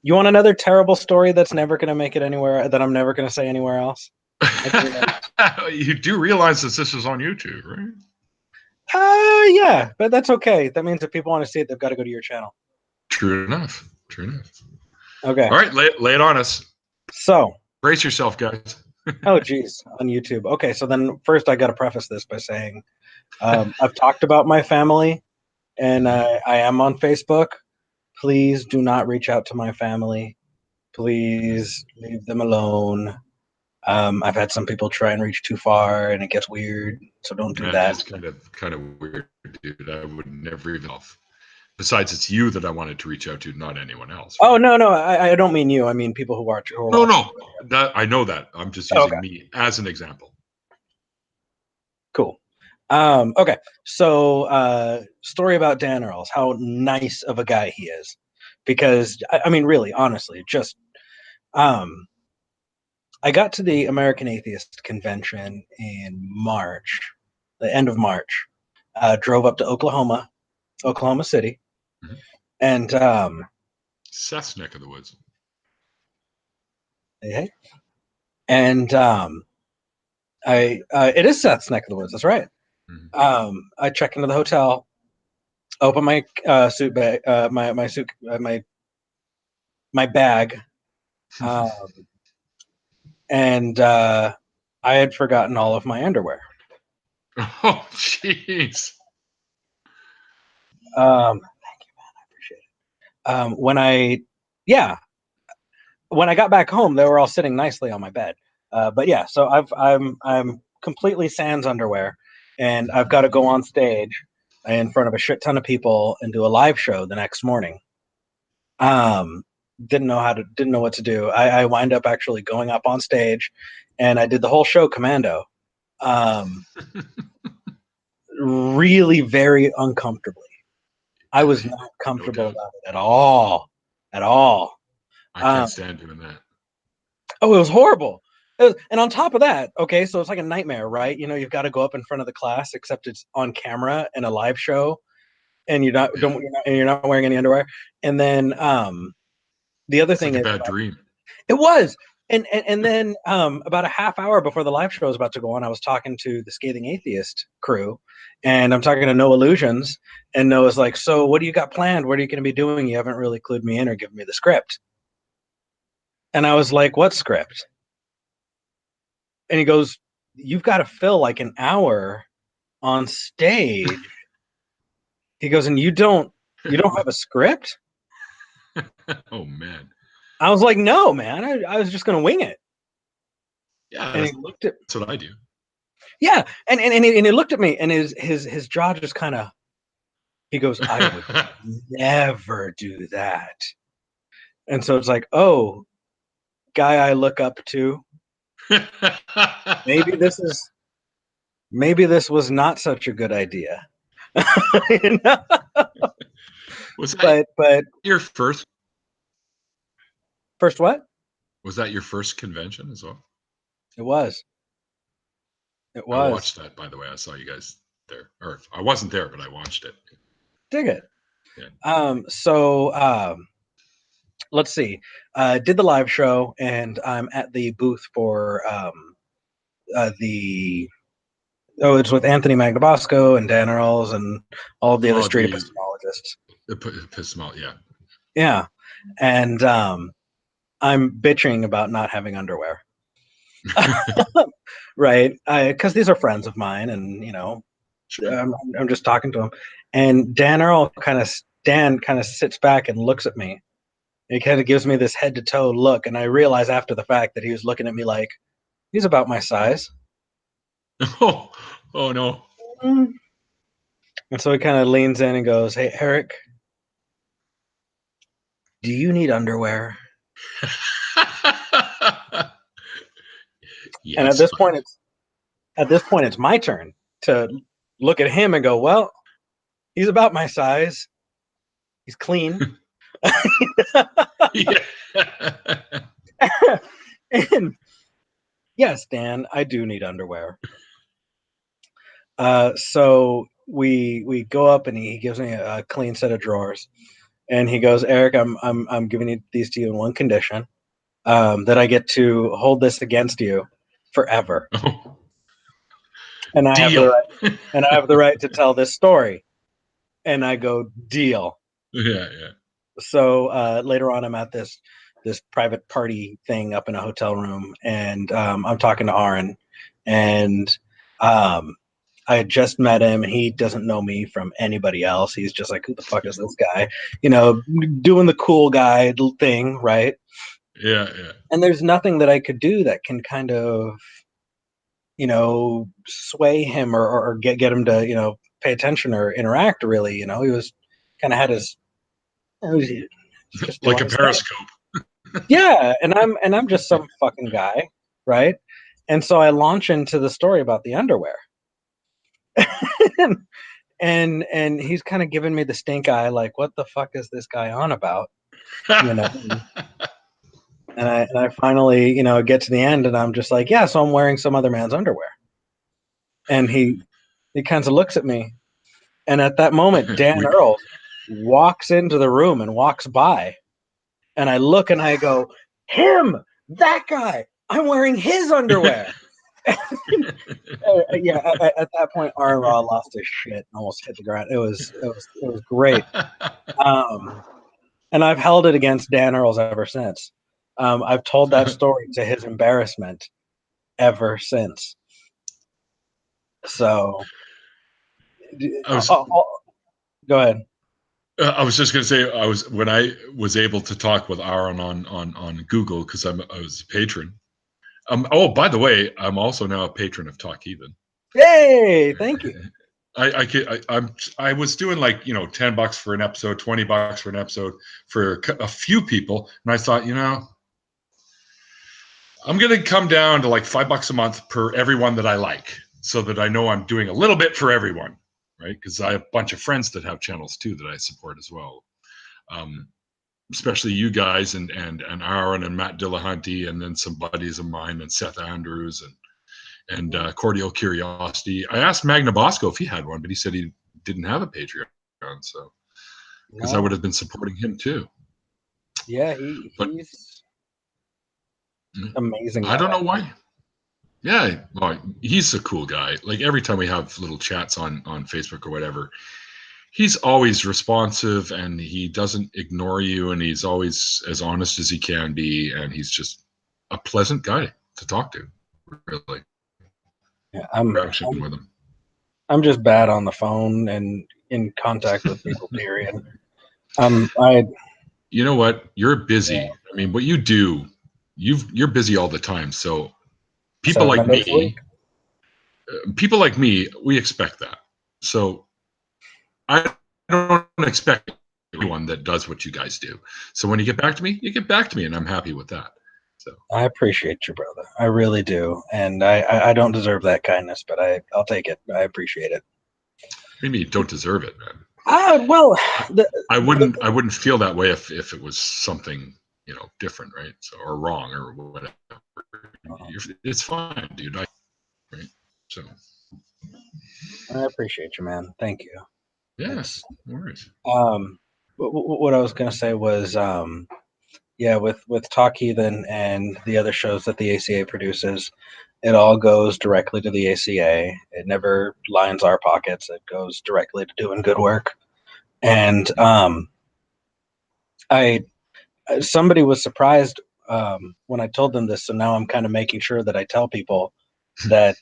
You want another terrible story that's never going to make it anywhere, that I'm never going to say anywhere else? You do realize that this is on YouTube, right? Yeah, but that's okay. That means if people want to see it, they've got to go to your channel. True enough. Okay. All right, lay it on us. So. Brace yourself, guys. Oh, geez, on YouTube. Okay, so then first I got to preface this by saying I've talked about my family, and I am on Facebook. Please do not reach out to my family. Please leave them alone. I've had some people try and reach too far, and it gets weird, so don't do that. That's kind of weird, dude. I would never even. Besides, it's you that I wanted to reach out to, not anyone else. Right? Oh no, I don't mean you. I mean people who are. No. I know that. I'm just using me as an example. Cool. Okay, so story about Dan Earls, how nice of a guy he is. Because, I mean, really, honestly, just, I got to the American Atheist Convention in March, the end of March, drove up to Oklahoma City, and Seth's neck of the woods. Hey. And it is Seth's neck of the woods, that's right. I check into the hotel, open my suit bag, my bag, and I had forgotten all of my underwear. Oh, jeez. Thank you, man. I appreciate it. When I got back home, they were all sitting nicely on my bed. But yeah, so I'm completely sans underwear, and I've got to go on stage in front of a shit ton of people and do a live show the next morning. Didn't know what to do. I wind up actually going up on stage, and I did the whole show commando. Really very uncomfortably. I was not comfortable about it at all. I can't stand doing that. Oh, it was horrible. And on top of that, okay, so it's like a nightmare, right? You know, you've got to go up in front of the class, except it's on camera and a live show, and you're not wearing any underwear. And then the other thing like is a bad dream. It was. And then about a half hour before the live show was about to go on, I was talking to the Scathing Atheist crew, and I'm talking to No Illusions, and Noah's like, so what do you got planned? What are you going to be doing? You haven't really clued me in or given me the script. And I was like, what script? And he goes, you've got to fill like an hour on stage. He goes, and you don't have a script? Oh, man. I was like, no, man. I was just going to wing it. Yeah, and he looked at. That's what I do. Yeah, and he looked at me, and his jaw just kind of. He goes, I would never do that. And so it's like, oh, guy I look up to. Maybe this was not such a good idea. You know? Was that but your first? First what? Was that your first convention as well? It was. I watched that, by the way. I saw you guys there. Or I wasn't there, but I watched it. Dig it. Yeah. So let's see. Did the live show, and I'm at the booth for it's with Anthony Magnabosco and Dan Earls and all of the other street epistemologists. Yeah. Yeah. And I'm bitching about not having underwear. Right. Because these are friends of mine, and, you know, sure. I'm just talking to them. And Dan kind of sits back and looks at me. He kind of gives me this head to toe look. And I realize after the fact that he was looking at me like, he's about my size. Oh no. And so he kind of leans in and goes, "Hey, Eric, do you need underwear?" Yes. And at this point, it's my turn to look at him and go, "Well, he's about my size. He's clean." Yeah. And yes, Dan, I do need underwear. So we go up and he gives me a clean set of drawers, and he goes, "Eric, I'm giving you these to you in one condition, that I get to hold this against you forever, Oh, and I have the deal. right, and I have the right to tell this story." And I go, "Deal." Yeah. So later on, I'm at this private party thing up in a hotel room, and I'm talking to Aaron, and I had just met him. He doesn't know me from anybody else. He's just like, "Who the fuck is this guy?" Doing the cool guy thing, right? Yeah. And there's nothing that I could do that can kind of, sway him or get him to, pay attention or interact. Really, he was kind of had his, he's just Like doing a his thing. periscope. Yeah, and I'm just some fucking guy, right? And so I launch into the story about the underwear. and he's kind of giving me the stink eye, like, what the fuck is this guy on about? You know. And I finally, get to the end, and I'm just like, yeah, so I'm wearing some other man's underwear. And he kind of looks at me, and at that moment, Dan Earls walks into the room and walks by, and I look and I go, him, that guy, I'm wearing his underwear. Yeah, at that point, Arla lost his shit and almost hit the ground. It was great. And I've held it against Dan Earls ever since. I've told that story to his embarrassment ever since. So, go ahead. I was just going to say, when I was able to talk with Aaron on Google, because I was a patron. Oh, by the way, I'm also now a patron of Talk Heathen. Yay! Thank you. I was doing like $10 for an episode, $20 for an episode for a few people, and I thought, I'm going to come down to like $5 a month per everyone that I like, so that I know I'm doing a little bit for everyone, right? Because I have a bunch of friends that have channels too that I support as well, especially you guys and Aaron and Matt Dillahunty, and then some buddies of mine and Seth Andrews and Cordial Curiosity. I asked Magna Bosco if he had one, but he said he didn't have a Patreon, so because I would have been supporting him too. Yeah, he's amazing. I don't know why. Yeah, well, he's a cool guy. Like every time we have little chats on Facebook or whatever, he's always responsive and he doesn't ignore you, and he's always as honest as he can be, and he's just a pleasant guy to talk to, really. Yeah, with him. I'm just bad on the phone and in contact with people, period. You know what? You're busy. Yeah. I mean, what you do, you're busy all the time. So people like me, we expect that. So I don't expect anyone that does what you guys do. So when you get back to me, you get back to me, and I'm happy with that. So I appreciate you, brother. I really do. And I don't deserve that kindness, but I'll take it. I appreciate it. Maybe you don't deserve it, man. Well, I wouldn't feel that way if it was something, different, right? So, or wrong or whatever. It's fine, dude. Right? So I appreciate you, man. Thank you. Yes, no worries. What I was gonna say was, yeah, with Talk Heathen and the other shows that the ACA produces, it all goes directly to the ACA. It never lines our pockets. It goes directly to doing good work. And somebody was surprised when I told them this, so now I'm kind of making sure that I tell people that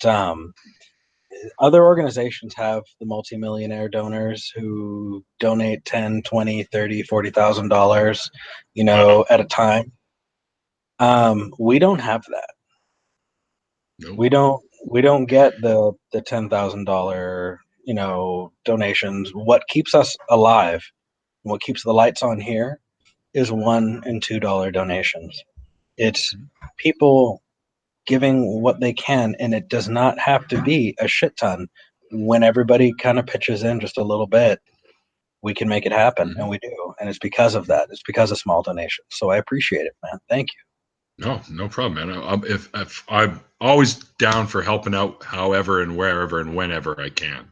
other organizations have the multimillionaire donors who donate $10, $20, $30, $40,000, at a time. We don't have that. Nope. We don't We don't get the $10,000, donations. What keeps us alive, what keeps the lights on here, is $1 and $2 donations. It's people giving what they can, and it does not have to be a shit ton. When everybody kind of pitches in just a little bit, we can make it happen, and we do. And it's because of that. It's because of small donations. So I appreciate it, man. Thank you. No, no problem, man. If I'm always down for helping out, however and wherever and whenever I can.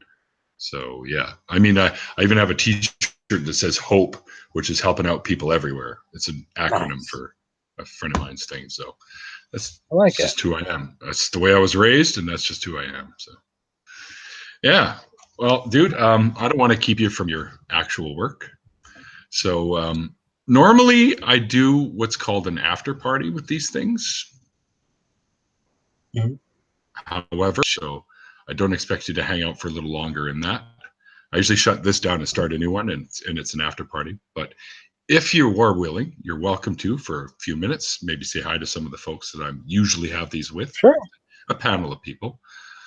So yeah, I mean, I even have a T-shirt that says "Hope," which is helping out people everywhere. It's an acronym for a friend of mine's thing. So that's just who I am. That's the way I was raised, and that's just who I am. So yeah. Well, dude, I don't want to keep you from your actual work. So normally I do what's called an after party with these things. However, so I don't expect you to hang out for a little longer in that. I usually shut this down and start a new one, and it's an after party. But if you are willing, you're welcome to for a few minutes. Maybe say hi to some of the folks that I usually have these with. Sure. A panel of people.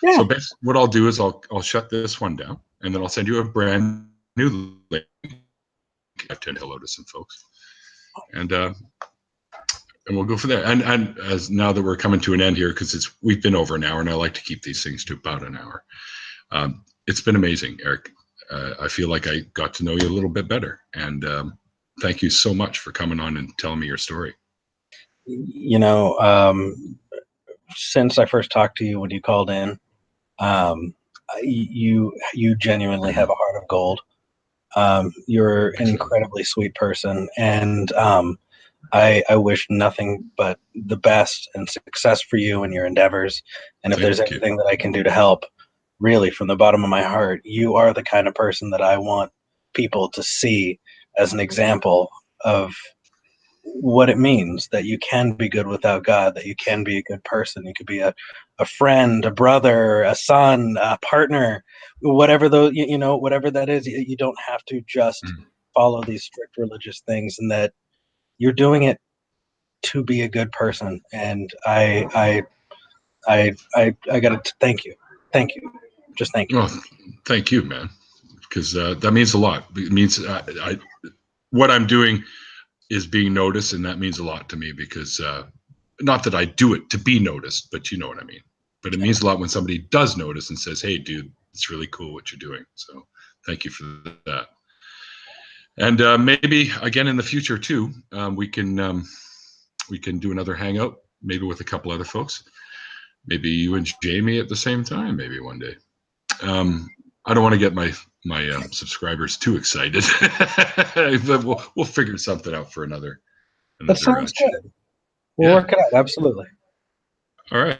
Yeah. So basically what I'll do is I'll shut this one down, and then I'll send you a brand new link. I've said hello to some folks, and we'll go from there. And as now that we're coming to an end here, because we've been over an hour, and I like to keep these things to about an hour. It's been amazing, Eric. I feel like I got to know you a little bit better, and thank you so much for coming on and telling me your story. Since I first talked to you when you called in, you genuinely have a heart of gold. You're an incredibly sweet person, and I wish nothing but the best and success for you and your endeavors. And if there's anything that I can do to help, really from the bottom of my heart, you are the kind of person that I want people to see as an example of what it means that you can be good without God, that you can be a good person. You could be a friend, a brother, a son, a partner, whatever whatever that is. You don't have to just follow these strict religious things, and that you're doing it to be a good person. And I gotta thank you. Just thank you. Well, thank you, man, because that means a lot. It means what I'm doing is being noticed, and that means a lot to me, because not that I do it to be noticed, but you know what I mean. But it means a lot when somebody does notice and says, "Hey, dude, it's really cool what you're doing." So thank you for that. And maybe again in the future too, we can do another hangout, maybe with a couple other folks. Maybe you and Jamie at the same time, maybe one day. I don't want to get my subscribers too excited, but we'll figure something out for another that sounds good. We'll work it out. Absolutely. All right.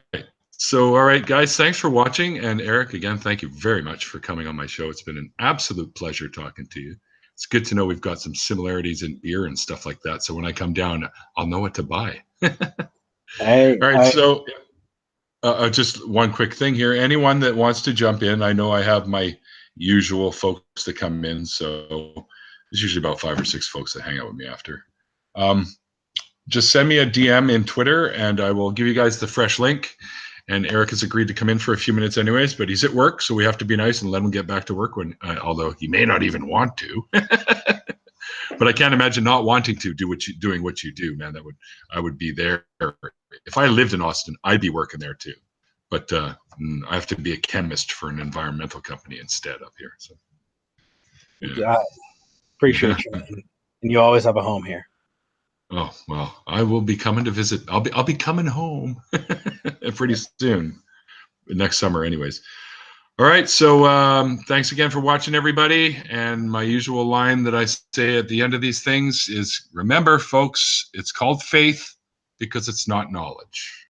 So, all right, guys, thanks for watching. And Eric, again, thank you very much for coming on my show. It's been an absolute pleasure talking to you. It's good to know we've got some similarities in beer and stuff like that. So when I come down, I'll know what to buy. All right. So just one quick thing here. Anyone that wants to jump in, I know I have my usual folks that come in. So there's usually about 5 or 6 folks that hang out with me after. Just send me a DM in Twitter, and I will give you guys the fresh link. And Eric has agreed to come in for a few minutes anyways, but he's at work, so we have to be nice and let him get back to work, although he may not even want to. But I can't imagine not wanting to doing what you do, man. I would be there. If I lived in Austin, I'd be working there too. But I have to be a chemist for an environmental company instead up here. So yeah. Appreciate you, and you always have a home here. Oh, well, I will be coming to visit. I'll be coming home pretty soon, next summer anyways. All right, so thanks again for watching, everybody. And my usual line that I say at the end of these things is, remember, folks, it's called faith because it's not knowledge.